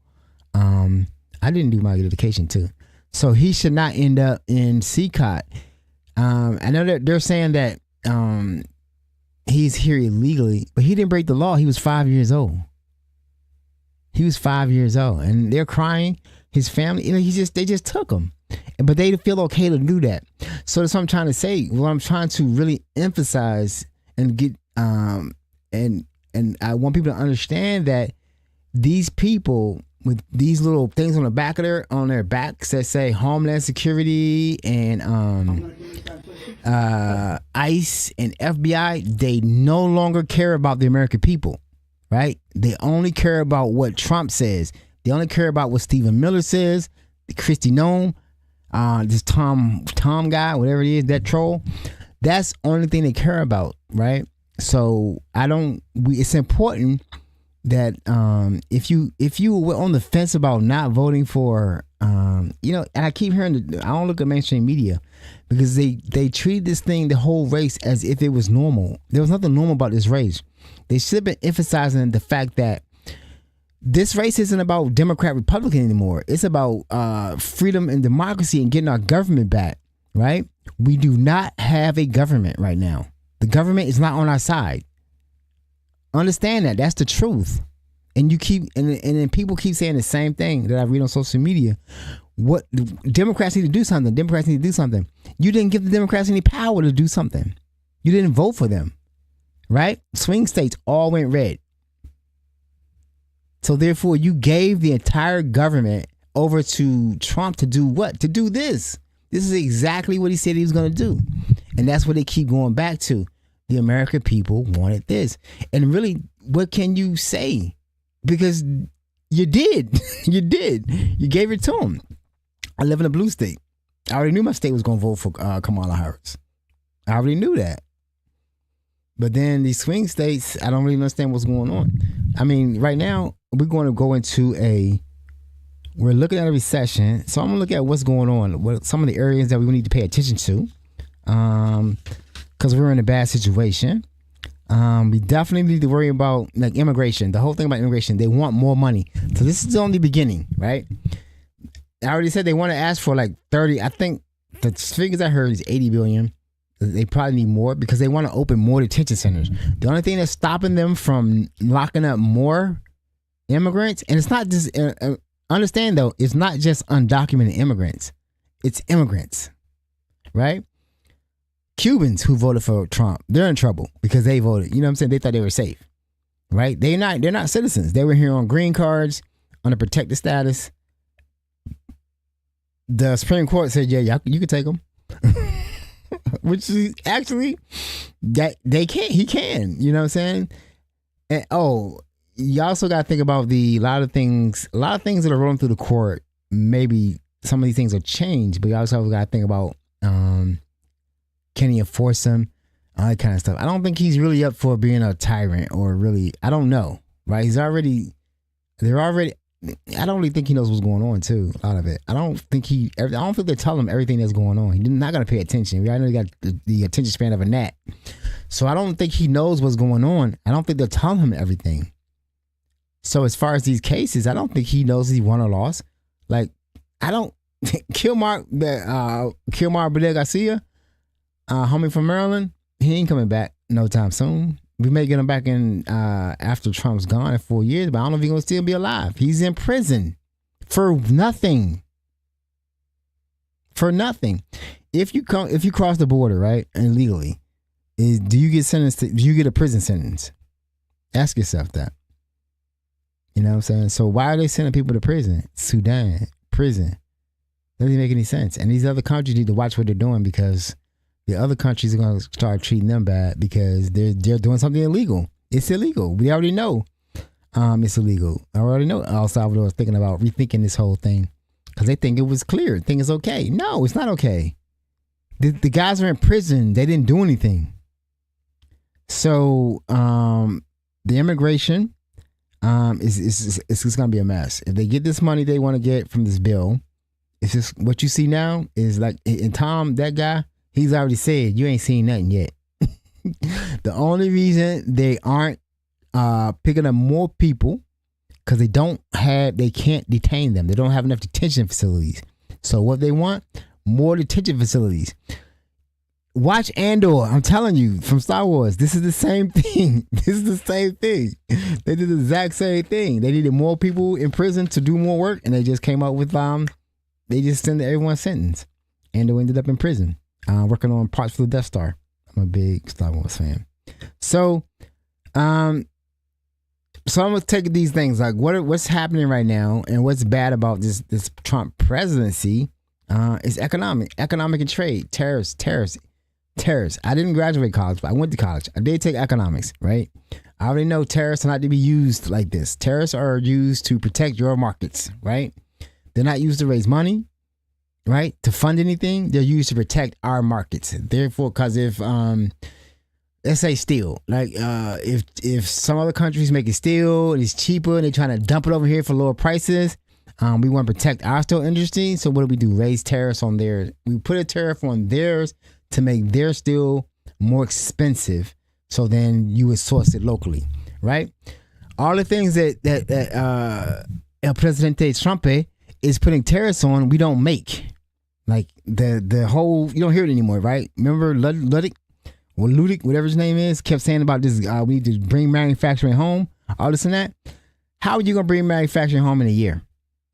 I didn't do my education too, so he should not end up in CICOT. I know that they're saying that he's here illegally, but he didn't break the law. He was 5 years old. He was 5 years old, and they're crying. His family, they just took him, but they feel okay to do that. So that's what I'm trying to say. What I'm trying to really emphasize and get, and I want people to understand that these people with these little things on the back of their backs that say Homeland Security and ICE and FBI, they no longer care about the American people, right? They only care about what Trump says. They only care about what Stephen Miller says, Kristi Noem, this Tom guy, whatever it is, that troll. That's the only thing they care about, right? So it's important that if you were on the fence about not voting for and I keep hearing I don't look at mainstream media because they treat this thing, the whole race, as if it was normal. There was nothing normal about this race. They should have been emphasizing the fact that this race isn't about Democrat Republican anymore. It's about freedom and democracy and getting our government back, right? We do not have a government right now. The government is not on our side. Understand that. That's the truth. And you keep and then people keep saying the same thing that I read on social media. What Democrats need to do something. Democrats need to do something. You didn't give the Democrats any power to do something. You didn't vote for them. Right? Swing states all went red. So therefore you gave the entire government over to Trump to do what? To do this. This is exactly what he said he was going to do. And that's what they keep going back to. The American people wanted this. And really, what can you say? Because you did. You did. You gave it to them. I live in a blue state. I already knew my state was going to vote for Kamala Harris. I already knew that. But then these swing states, I don't really understand what's going on. I mean, right now, we're going to go into we're looking at a recession. So I'm going to look at what's going on, what some of the areas that we need to pay attention to. Because we're in a bad situation. We definitely need to worry about like immigration. The whole thing about immigration, they want more money. So this is only the beginning, right? I already said they want to ask for like 30. I think the figures I heard is 80 billion. They probably need more because they want to open more detention centers. The only thing that's stopping them from locking up more immigrants, and it's not just, understand though, it's not just undocumented immigrants. It's immigrants, right? Cubans who voted for Trump, they're in trouble because they voted. You know what I'm saying? They thought they were safe, right? They're not citizens. They were here on green cards, on a protected status. The Supreme Court said, yeah, you can take them. Which is actually that he can, you know what I'm saying? And you also got to think about a lot of things that are rolling through the court. Maybe some of these things are changed, but you also got to think about, can he enforce them? All that kind of stuff. I don't think he's really up for being a tyrant or really, I don't know, right? I don't really think he knows what's going on too, a lot of it. I don't think they tell him everything that's going on. He's not going to pay attention. We already know he got the attention span of a gnat. So I don't think he knows what's going on. I don't think they're telling him everything. So as far as these cases, I don't think he knows he won or lost. Like, Kilmar Badel Garcia, homie from Maryland, he ain't coming back no time soon. We may get him back in after Trump's gone in 4 years, but I don't know if he's gonna still be alive. He's in prison for nothing. For nothing. If you cross the border, right, illegally, do you get a prison sentence? Ask yourself that. You know what I'm saying? So why are they sending people to prison? Sudan, prison. Doesn't make any sense. And these other countries need to watch what they're doing, because the other countries are going to start treating them bad because they're doing something illegal. It's illegal. We already know it's illegal. I already know El Salvador is thinking about rethinking this whole thing because they think it was clear. Think it's okay. No, it's not okay. The guys are in prison. They didn't do anything. So the immigration it's going to be a mess. If they get this money they want to get from this bill, it's just what you see now is like, and Tom, that guy, he's already said, you ain't seen nothing yet. The only reason they aren't picking up more people because they can't detain them. They don't have enough detention facilities. So what they want, more detention facilities. Watch Andor. I'm telling you, from Star Wars, this is the same thing. This is the same thing. They did the exact same thing. They needed more people in prison to do more work, and they just came up with they just extended everyone's sentence. Andor ended up in prison, working on parts for the Death Star. I'm a big Star Wars fan. So I'm gonna take these things like what's happening right now and what's bad about this Trump presidency is economic and trade, tariffs. I didn't graduate college, but I went to college. I did take economics, right? I already know tariffs are not to be used like this. Tariffs are used to protect your markets, right? They're not used to raise money, right? To fund anything. They're used to protect our markets. Therefore, because if let's say steel, like if some other countries make steel and it's cheaper and they're trying to dump it over here for lower prices, we want to protect our steel industry. So what do? Raise tariffs on theirs. We put a tariff on theirs to make their steel more expensive. So then you would source it locally, right? All the things that El Presidente Trump is putting tariffs on, we don't make. Like the whole, you don't hear it anymore, right? Remember Ludwig, whatever his name is, kept saying about this, we need to bring manufacturing home, all this and that. How are you going to bring manufacturing home in a year,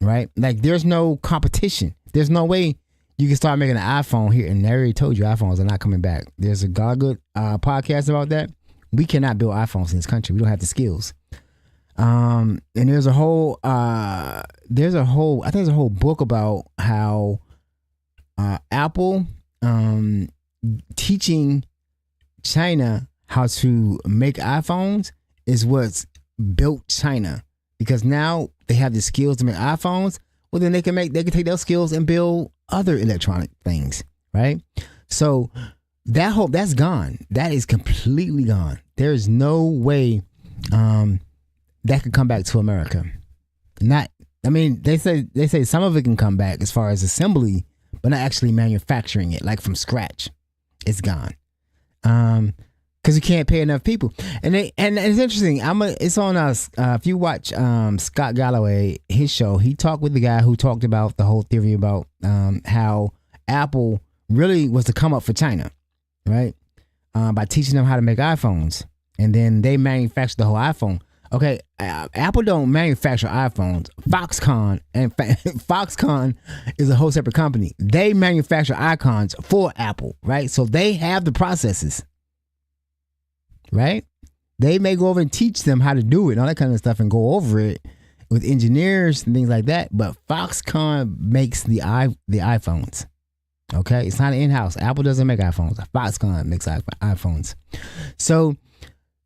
right? Like there's no competition. There's no way you can start making an iPhone here. And I already told you iPhones are not coming back. There's a good podcast about that. We cannot build iPhones in this country. We don't have the skills. And there's a whole book about how Apple teaching China how to make iPhones is what's built China, because now they have the skills to make iPhones. Well, then they can take those skills and build other electronic things, right? So that's gone. That is completely gone. There is no way that could come back to America. They say some of it can come back as far as assembly, but not actually manufacturing it like from scratch. It's gone. Because you can't pay enough people, and it's interesting. It's on us. If you watch Scott Galloway, his show, he talked with the guy who talked about the whole theory about how Apple really was to come up for China, right? By teaching them how to make iPhones, and then they manufactured the whole iPhone. Okay, Apple don't manufacture iPhones. Foxconn is a whole separate company. They manufacture icons for Apple, right? So they have the processes. Right? They may go over and teach them how to do it and all that kind of stuff and go over it with engineers and things like that. But Foxconn makes the iPhones. Okay? It's not in-house. Apple doesn't make iPhones. Foxconn makes iPhones. So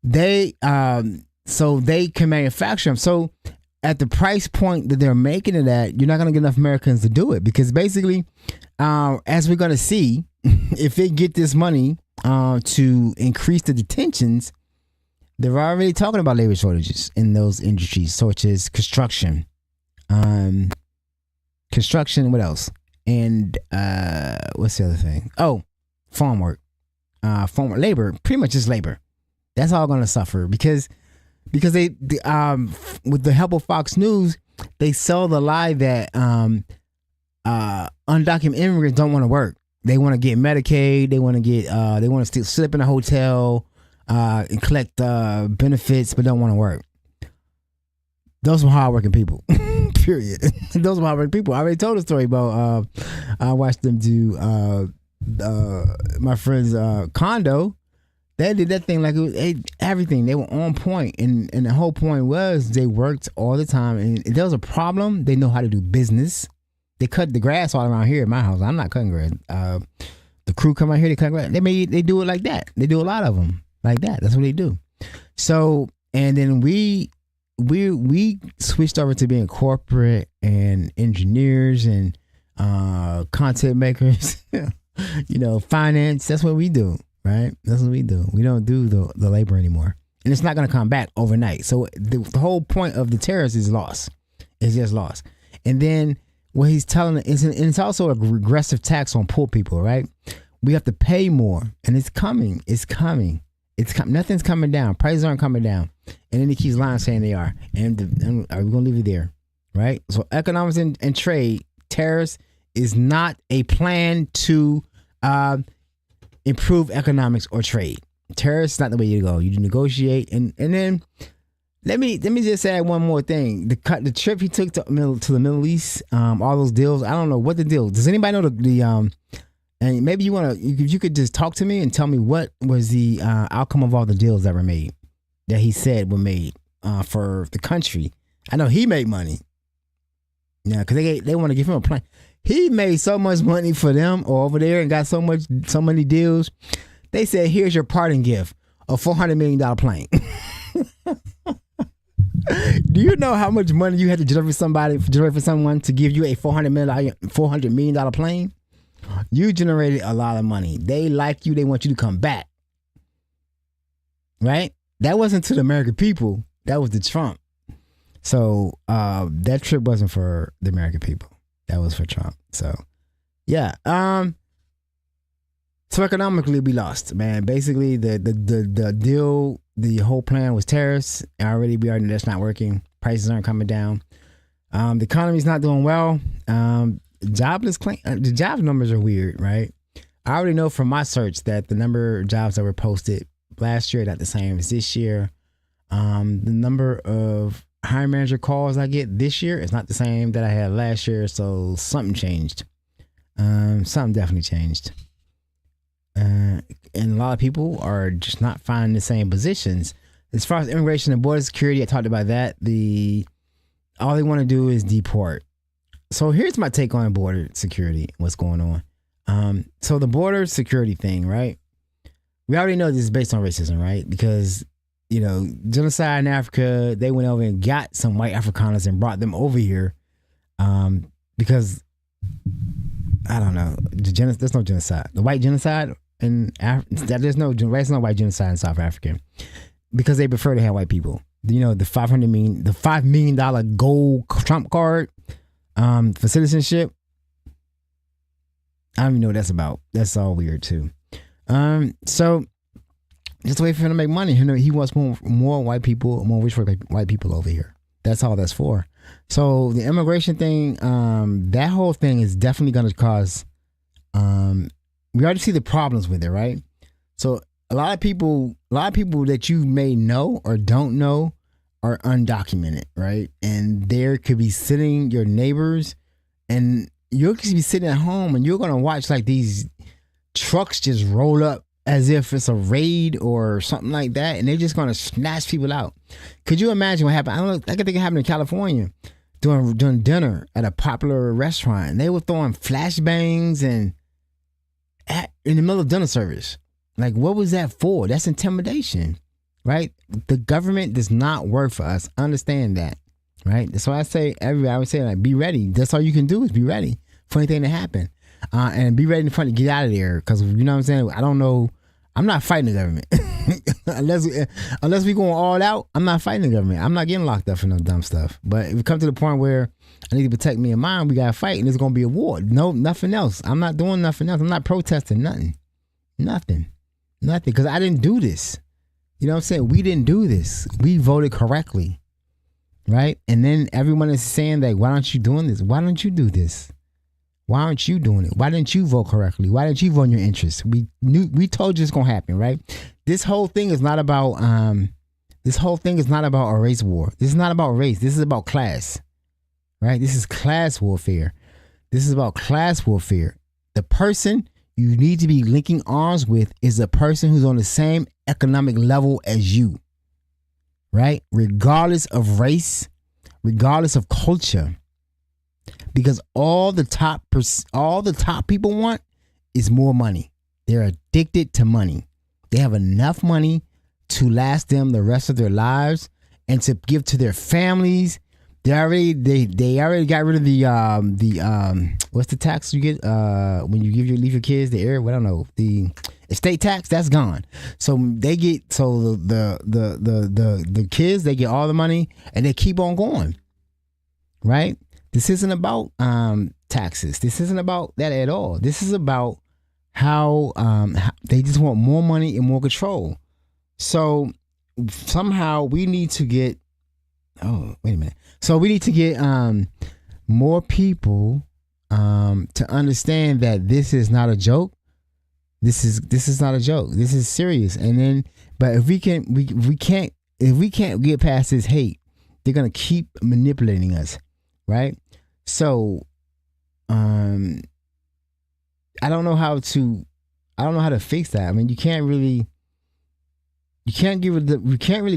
they can manufacture them. So at the price point that they're making it at, you're not going to get enough Americans to do it, because basically, as we're going to see, if they get this money to increase the detentions, they're already talking about labor shortages in those industries, such as construction. What else? And what's the other thing? Oh, farm work. Farm work, labor, pretty much just labor. That's all going to suffer because they with the help of Fox News, they sell the lie that undocumented immigrants don't want to work. They want to get Medicaid. They want to still slip in a hotel and collect benefits, but don't want to work. Those are hardworking people. Period. Those are hardworking people. I already told a story about I watched them do my friend's condo. They did that thing like it was everything. They were on point, and the whole point was they worked all the time. And if there was a problem, they know how to do business. They cut the grass all around here at my house. I'm not cutting grass. The crew come out here, they cut grass. They do it like that. They do a lot of them like that. That's what they do. So, and then we switched over to being corporate and engineers and content makers. Finance. That's what we do. Right? That's what we do. We don't do the labor anymore. And it's not going to come back overnight. So the whole point of the tariffs is lost. It's just lost. And then what he's telling, it's also a regressive tax on poor people, right? We have to pay more. And it's coming. Nothing's coming down. Prices aren't coming down. And then he keeps lying saying they are. And are we going to leave it there? Right? So economics and trade, tariffs is not a plan to improve economics or trade. Tariffs is not the way you go. You negotiate, and then let me just add one more thing. The trip he took to the Middle East, all those deals. I don't know what the deal. Does anybody know the and maybe you could just talk to me and tell me what was the outcome of all the deals that were made, that he said were made for the country. I know he made money. Yeah, because they want to give him a plane. He made so much money for them over there and got so many deals. They said, here's your parting gift, a $400 million plane. Do you know how much money you had to generate for someone to give you a $400 million plane? You generated a lot of money. They like you. They want you to come back. Right? That wasn't to the American people. That was to Trump. So that trip wasn't for the American people. That was for Trump. So, yeah. So economically, we lost, man. Basically, the deal, the whole plan was tariffs. We already that's not working. Prices aren't coming down. The economy's not doing well. Jobless claim. The job numbers are weird, right? I already know from my search that the number of jobs that were posted last year not the same as this year. The number of hiring manager calls I get this year is not the same that I had last year, so something changed. Something definitely changed. And a lot of people are just not finding the same positions. As far as immigration and border security, I talked about that. All they want to do is deport. So here's my take on border security, what's going on. So the border security thing, right? We already know this is based on racism, right? Because genocide in Africa, they went over and got some white Afrikaners and brought them over here because, I don't know, there's no genocide. The white genocide in there's no white genocide in South Africa because they prefer to have white people. The $5 million gold Trump card for citizenship. I don't even know what that's about. That's all weird too. So just wait for him to make money. He wants more white people, more rich white people over here. That's all that's for. So the immigration thing, that whole thing is definitely going to cause. We already see the problems with it, right? So a lot of people that you may know or don't know are undocumented, right? And there could be sitting your neighbors, and you could be sitting at home, and you're going to watch like these trucks just roll up as if it's a raid or something like that, and they're just going to snatch people out. Could you imagine what happened? I don't know. I could think it happened in California during dinner at a popular restaurant. And they were throwing flashbangs in the middle of dinner service. Like, what was that for? That's intimidation, right? The government does not work for us. Understand that, right? That's why I would say, like, be ready. That's all you can do is be ready for anything to happen. And be ready to get out of there. Because, you know what I'm saying? I don't know. I'm not fighting the government. unless we going all out, I'm not fighting the government. I'm not getting locked up for no dumb stuff. But if we come to the point where I need to protect me and mine, we got to fight. And it's going to be a war. No, nothing else. I'm not doing nothing else. I'm not protesting nothing. Nothing. Because I didn't do this. You know what I'm saying? We didn't do this. We voted correctly. Right? And then everyone is saying that, why aren't you doing this? Why don't you do this? Why aren't you doing it? Why didn't you vote correctly? Why didn't you vote in your interests? We told you it's gonna happen, right? This whole thing is not about a race war. This is not about race. This is about class. Right? This is class warfare. This is about class warfare. The person you need to be linking arms with is a person who's on the same economic level as you, right? Regardless of race, regardless of culture, because all the top people want is more money. They're addicted to money. They have enough money to last them the rest of their lives and to give to their families. They already got rid of the what's the tax you get when you leave your kids the heir? I don't know, the estate tax. That's gone. So they get the kids, they get all the money and they keep on going. Right? This isn't about taxes. This isn't about that at all. This is about how they just want more money and more control. So somehow we need to get So we need to get more people to understand that this is not a joke. This is not a joke. This is serious. And then, but if we can't get past this hate, they're gonna keep manipulating us, right? So, I don't know how to fix that. I mean, you can't really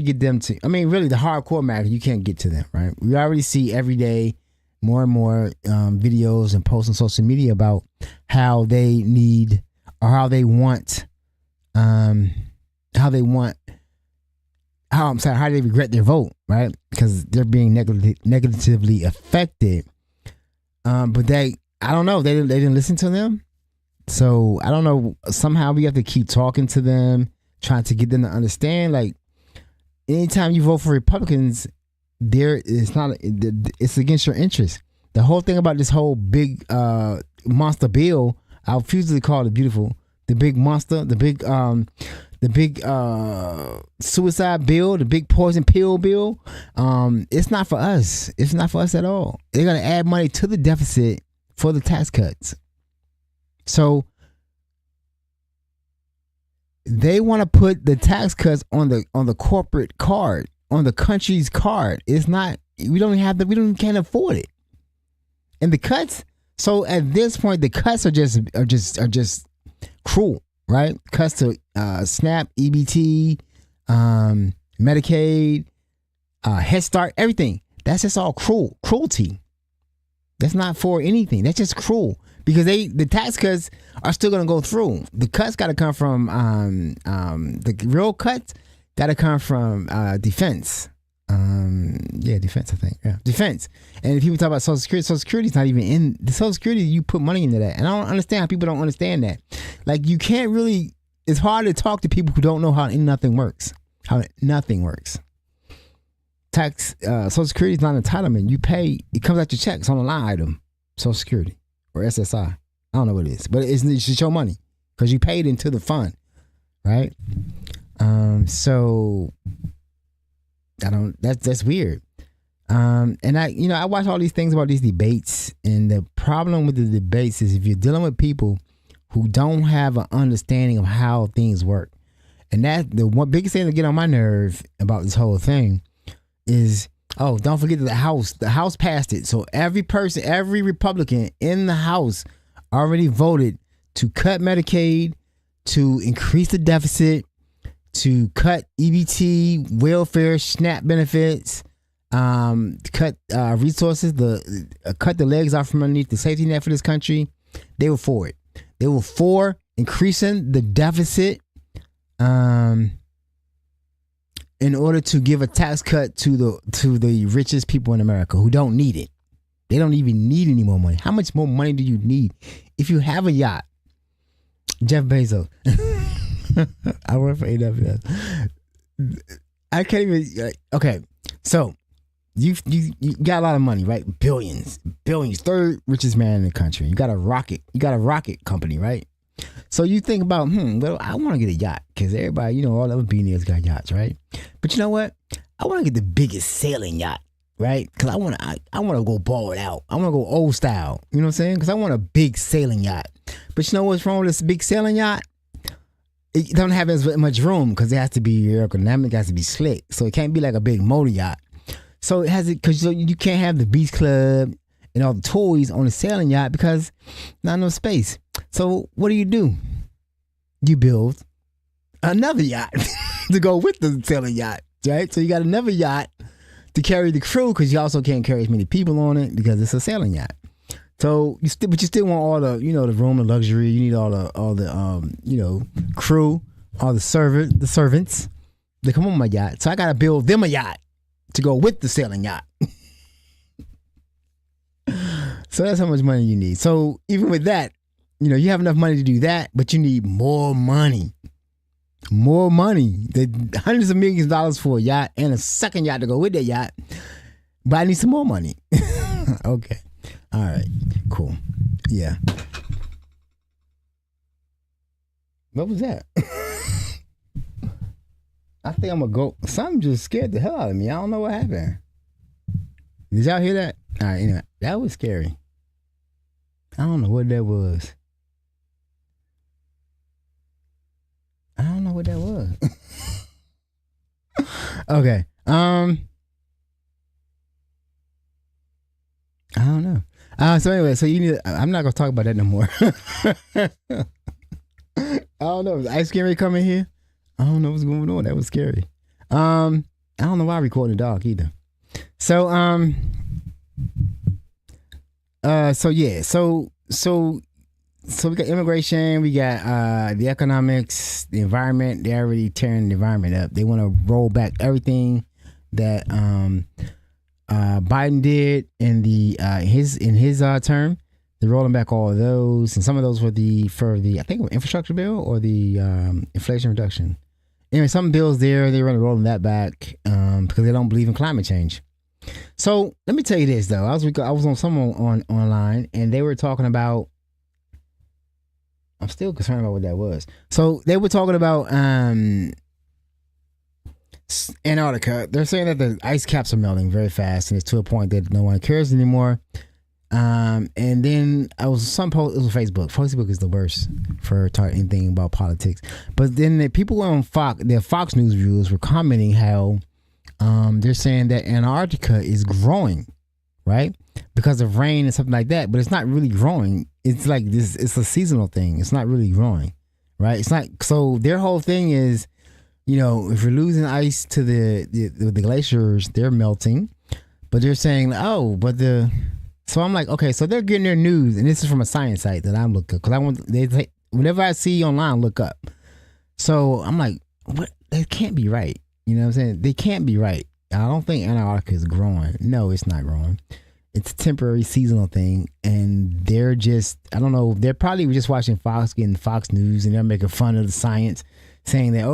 get them to, I mean, really the hardcore Americans, you can't get to them, right? We already see every day more and more videos and posts on social media about how they need or how they regret their vote, right? Because they're being negatively affected. But I don't know, they didn't listen to them. So I don't know, somehow we have to keep talking to them, trying to get them to understand, like, anytime you vote for Republicans, it's against your interest. The whole thing about this whole big monster bill, I refuse to call it beautiful. The big monster, the big suicide bill, the big poison pill bill. It's not for us. It's not for us at all. They're gonna add money to the deficit for the tax cuts. So they want to put the tax cuts on the corporate card, on the country's card. It's not. We can't afford it. And the cuts. So at this point, the cuts are just cruel, right? Cuts to SNAP, EBT, Medicaid, Head Start, everything. That's just all cruelty. That's not for anything. That's just cruel. Because the tax cuts are still going to go through. The cuts got to come from the real cuts got to come from defense. Defense. I think. Yeah, defense. And if people talk about Social Security is not even in the Social Security. You put money into that, and I don't understand how people don't understand that. Like, you can't really. It's hard to talk to people who don't know how nothing works. How nothing works. Social Security is not an entitlement. You pay. It comes out your checks on a line item. Social Security. Or SSI. I don't know what it is. But it's just your money. Because you paid into the fund. Right? So that's weird. And I watch all these things about these debates, and the problem with the debates is if you're dealing with people who don't have an understanding of how things work. And that the one biggest thing to get on my nerve about this whole thing is, oh, don't forget that the House passed it. So every Republican in the House already voted to cut Medicaid, to increase the deficit, to cut EBT, welfare, SNAP benefits, cut resources, cut the legs off from underneath the safety net for this country. They were for it. They were for increasing the deficit in order to give a tax cut to the richest people in America who don't need it. They don't even need any more money. How much more money do you need? If you have a yacht, Jeff Bezos. I work for AWS. I can't even. Okay, so you got a lot of money, right? Billions, third richest man in the country. You got a rocket company, right? So you think about, well, I want to get a yacht because everybody, all the other billionaires got yachts, right? But you know what? I want to get the biggest sailing yacht, right? Because I want to go ball it out. I want to go old style. You know what I'm saying? Because I want a big sailing yacht. But you know what's wrong with this big sailing yacht? It don't have as much room because it has to be aerodynamic, it has to be slick. So it can't be like a big motor yacht. So it has it because you can't have the beach club and all the toys on the sailing yacht because not enough space. So what do? You build another yacht to go with the sailing yacht, right? So you got another yacht to carry the crew because you also can't carry as many people on it because it's a sailing yacht. So you still want all the the room, the luxury. You need all the crew, all the servants. They come on my yacht. So I gotta build them a yacht to go with the sailing yacht. So that's how much money you need. So even with that, you have enough money to do that, but you need more money. More money. The hundreds of millions of dollars for a yacht and a second yacht to go with that yacht. But I need some more money. Okay. All right. Cool. Yeah. What was that? I think I'm gonna go. Something just scared the hell out of me. I don't know what happened. Did y'all hear that? All right. Anyway, that was scary. I don't know what that was. I don't know what that was. Okay. I don't know. So anyway, so you need. I'm not gonna talk about that no more. I don't know. Is ice cream coming here? I don't know what's going on. That was scary. I don't know why I'm recording the dog either. So So we got immigration, we got the economics, the environment. They already tearing the environment up. They want to roll back everything that Biden did in his term. They're rolling back all of those, and some of those for the I think infrastructure bill or the Inflation Reduction. Anyway, some bills there they're rolling that back because they don't believe in climate change. So let me tell you this though, I was on someone online and they were talking about. I'm still concerned about what that was. So they were talking about Antarctica. They're saying that the ice caps are melting very fast, and it's to a point that no one cares anymore. And then I was some post. It was Facebook. Facebook is the worst for talking anything about politics. But then the people on Fox News viewers were commenting how they're saying that Antarctica is growing, right? Because of rain and something like that, but it's not really growing. It's like this. It's a seasonal thing. It's not really growing, right? It's not. So their whole thing is, if you're losing ice to the glaciers, they're melting, but they're saying, oh, but So I'm like, okay, so they're getting their news, and this is from a science site that I'm looking because whenever I see online, look up. So I'm like, what? That can't be right. You know what I'm saying? They can't be right. I don't think Antarctica is growing. No, it's not growing. It's a temporary seasonal thing, and they're just, I don't know, they're probably just watching Fox, getting Fox News, and they're making fun of the science, saying that,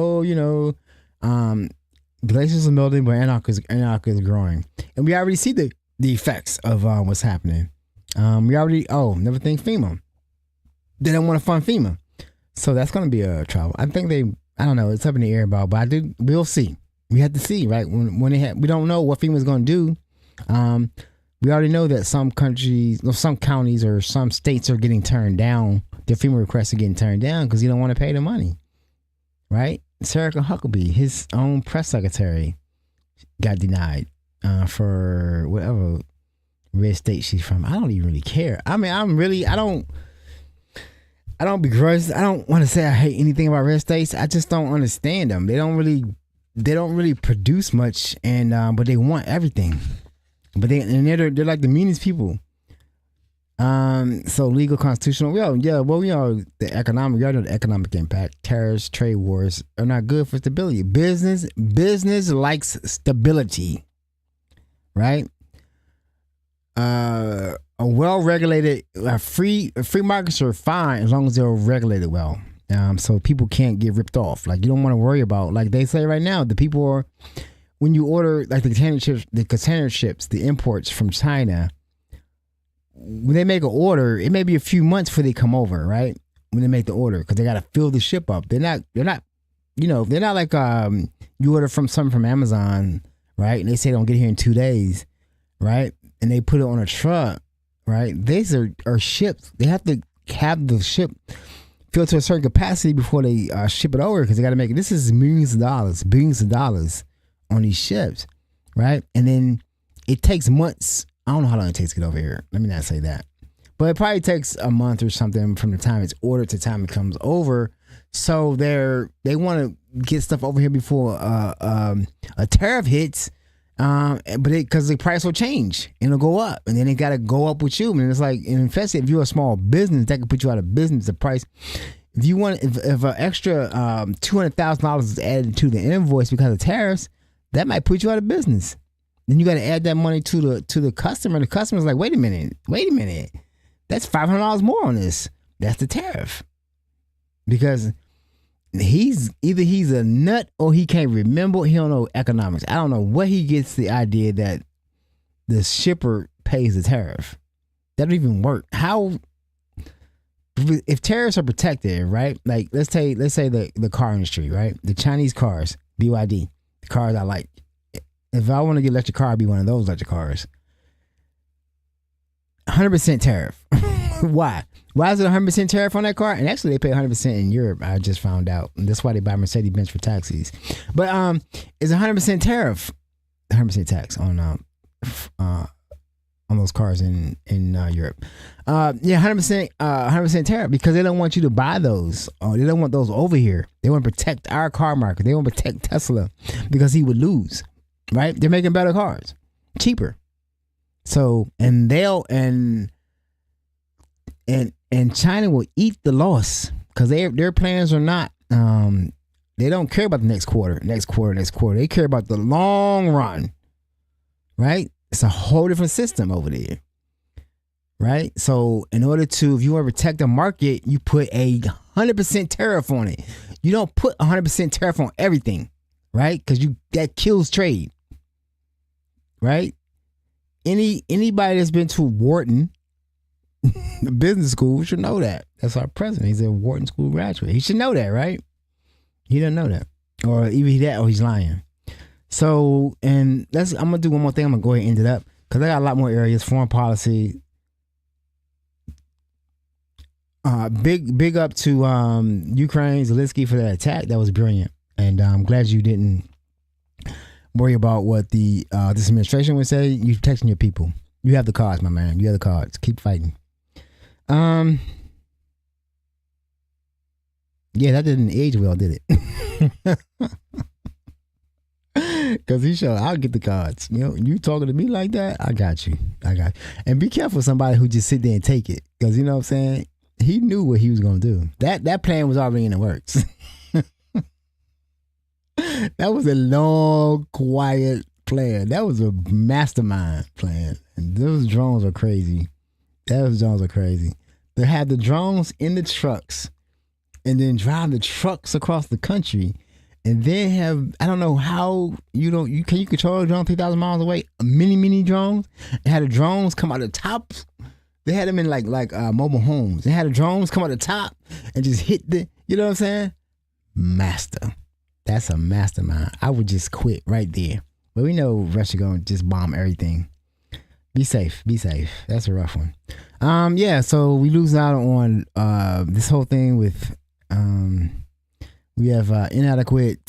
glaciers are melting, but Antarctica is growing. And we already see the effects of what's happening. Never think FEMA. They don't want to fund FEMA. So that's going to be a trouble. I think I don't know, it's up in the air about, but we'll see. We have to see, right? We don't know what FEMA is going to do. We already know that some countries, or some counties, or some states are getting turned down. Their FEMA requests are getting turned down because you don't want to pay the money, right? Sarah Huckabee, his own press secretary, got denied for whatever red state she's from. I don't even really care. I mean, I don't begrudge. I don't want to say I hate anything about red states. I just don't understand them. They don't really produce much, and but they want everything. But they're like the meanest people. So legal, constitutional. We all know the economic impact. Tariffs, trade wars are not good for stability. Business likes stability, right? A well-regulated, free markets are fine as long as they're regulated well. So people can't get ripped off. Like, you don't want to worry about, like they say right now, the people are, when you order like the container ships, the imports from China, when they make an order, it may be a few months before they come over, right? When they make the order, because they got to fill the ship up. They're not like you order something from Amazon, right? And they say don't get here in 2 days, right? And they put it on a truck, right? These are ships. They have to have the ship filled to a certain capacity before they ship it over, because they got to make it. This is billions of dollars on these ships, right? And then it takes months I don't know how long it takes to get over here. Let me not say that. But it probably takes a month or something from the time it's ordered to the time it comes over. So they want to get stuff over here before a tariff hits. But because the price will change and it'll go up, and then it got to go up with you. And it's like, and especially if you're a small business, that could put you out of business. The price, if you want, if an extra $200,000 is added to the invoice because of tariffs, that might put you out of business. Then you got to add that money to the customer. The customer's like, wait a minute, that's $500 more on this. That's the tariff, because he's a nut or he can't remember. He don't know economics. I don't know where he gets the idea that the shipper pays the tariff. That don't even work. How, if tariffs are protected, right? Like let's say the car industry, right? The Chinese cars, BYD, the cars I like. If I want to get an electric car, I'd be one of those electric cars. 100% tariff. Why? Why is it 100% tariff on that car? And actually, they pay 100% in Europe. I just found out. And that's why they buy Mercedes-Benz for taxis. But it's 100% tariff, 100% tax on those cars in Europe. Yeah, 100% tariff, because they don't want you to buy those. They don't want those over here. They want to protect our car market. They want to protect Tesla because he would lose. Right? They're making better cars, cheaper. So, and China will eat the loss, because their plans are not, they don't care about the next quarter. They care about the long run, right? It's a whole different system over there, right? So in order to, if you want to protect the market, you put 100% tariff on it. You don't put 100% tariff on everything, right? Because that kills trade, right? Anybody that's been to Wharton business school should know that. That's our president. He's a Wharton School graduate. He should know that, right? He doesn't know that. Or either that or he's lying. So, and I'm going to do one more thing. I'm going to go ahead and end it up, because I got a lot more areas. Foreign policy. Big up to Ukraine, Zelensky, for that attack. That was brilliant. And I'm glad you didn't worry about what this administration would say. You're protecting your people. You have the cards, my man. You have the cards. Keep fighting. Yeah, that didn't age well, did it? Because he showed, I'll get the cards. You know, you talking to me like that, I got you. And be careful somebody who just sit there and take it. Because you know what I'm saying? He knew what he was going to do. That plan was already in the works. That was a long, quiet plan. That was a mastermind plan. And those drones are crazy. They had the drones in the trucks and then drive the trucks across the country, and then have, I don't know how can you control a drone 3,000 miles away? Mini drones. They had the drones come out the top. They had them in like mobile homes. They had the drones come out the top and just hit you know what I'm saying? Master. That's a mastermind. I would just quit right there. But we know Russia gonna just bomb everything. Be safe. That's a rough one. Yeah, so we lose out on this whole thing with we have inadequate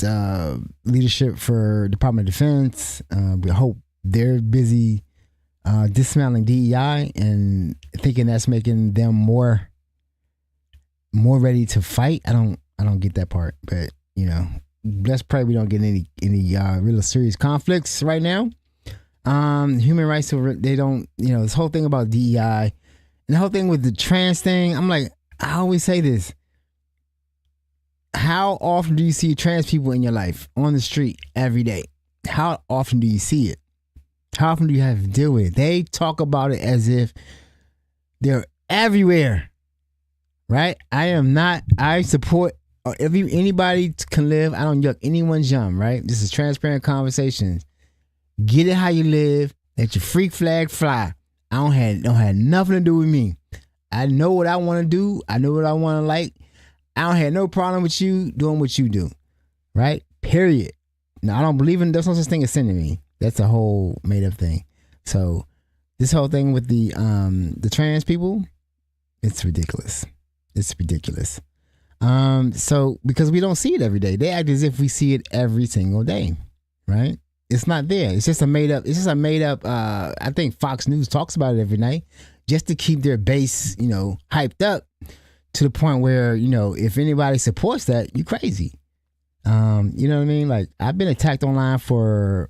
leadership for Department of Defense. We hope they're busy dismantling DEI and thinking that's making them more ready to fight. I don't get that part, but you know, let's pray we don't get any real serious conflicts right now. Human rights, they don't, you know, this whole thing about DEI and the whole thing with the trans thing. I'm like, I always say this. How often do you see trans people in your life on the street every day? How often do you see it? How often do you have to deal with it? They talk about it as if they're everywhere, right? I support anybody can live. I don't yuck anyone's yum, right? This is transparent conversations. Get it how you live. Let your freak flag fly. Don't have nothing to do with me. I know what I want to do. I know what I want to like. I don't have no problem with you doing what you do, right? Period. Now, I don't believe in, there's no such thing as sin to me. That's a whole made up thing. So this whole thing with the trans people, it's ridiculous. It's ridiculous. So because we don't see it every day, they act as if we see it every single day, right? It's not there. It's just a made up. I think Fox News talks about it every night, just to keep their base, hyped up to the point where if anybody supports that, you crazy. You know what I mean? Like, I've been attacked online for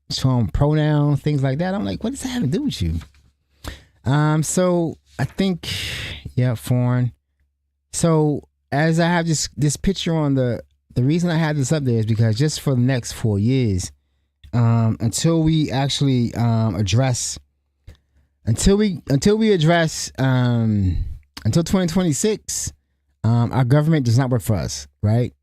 showing pronouns, things like that. I'm like, what does that have to do with you? So I think, foreign. So as I have this picture on the reason I have this up there is because just for the next 4 years, until we actually address until 2026, our government does not work for us, right?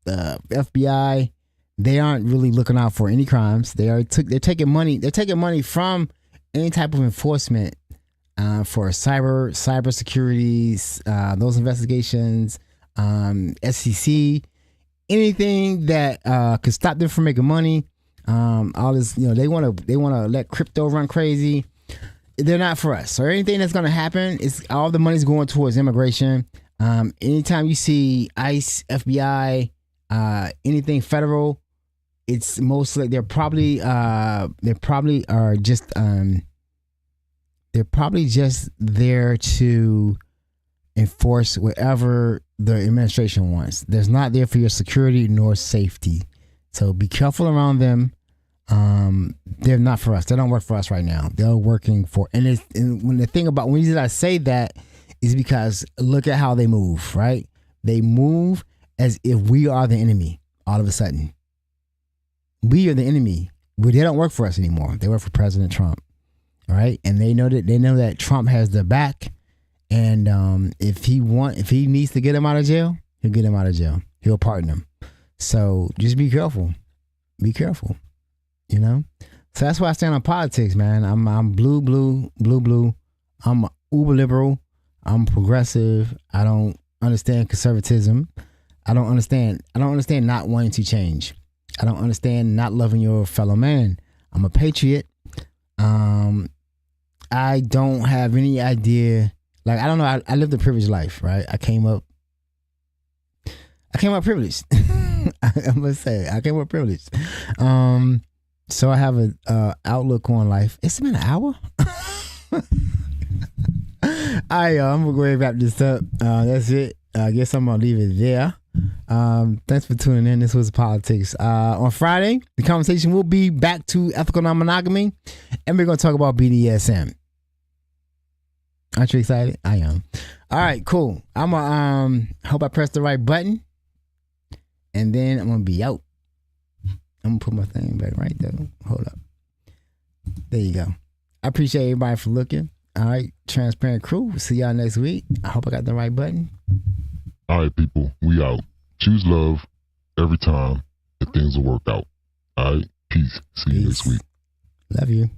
The FBI, they aren't really looking out for any crimes. They're taking money. They're taking money from any type of enforcement for cybersecurity, those investigations, SEC, anything that could stop them from making money. All this, they want to let crypto run crazy. They're not for us. So anything that's going to happen is all the money's going towards immigration. Anytime you see ICE, FBI, anything federal, it's mostly they're probably just there to enforce whatever the administration wants. They're not there for your security nor safety. So be careful around them. They're not for us. They don't work for us right now. They're working for, and when I say that is because look at how they move, right? They move as if we are the enemy all of a sudden. We are the enemy. But they don't work for us anymore. They work for President Trump. All right. And they know that Trump has their back. And if he needs to get him out of jail, he'll get him out of jail. He'll pardon him. So just be careful. Be careful. So that's why I stand on politics, man. I'm blue. I'm uber liberal. I'm progressive. I don't understand conservatism. I don't understand not wanting to change. I don't understand not loving your fellow man. I'm a patriot. I don't have any idea. Like, I don't know. I lived a privileged life, right? I came up privileged. I must say, I came up privileged. So I have a outlook on life. It's been an hour. All right, y'all, I'm gonna go ahead and wrap this up. That's it. I guess I'm gonna leave it there. Thanks for tuning in. This was Politics. On Friday, the conversation will be back to ethical non-monogamy, and we're gonna talk about BDSM. Aren't you excited? I am. All right, cool. I'm gonna hope I press the right button, and then I'm gonna be out. I'm gonna put my thing back right there. Hold up. There you go. I appreciate everybody for looking. All right, Transparent Crew. We'll see y'all next week. I hope I got the right button. All right, people. We out. Choose love every time, and things will work out. All right. Peace. See you next week. Love you.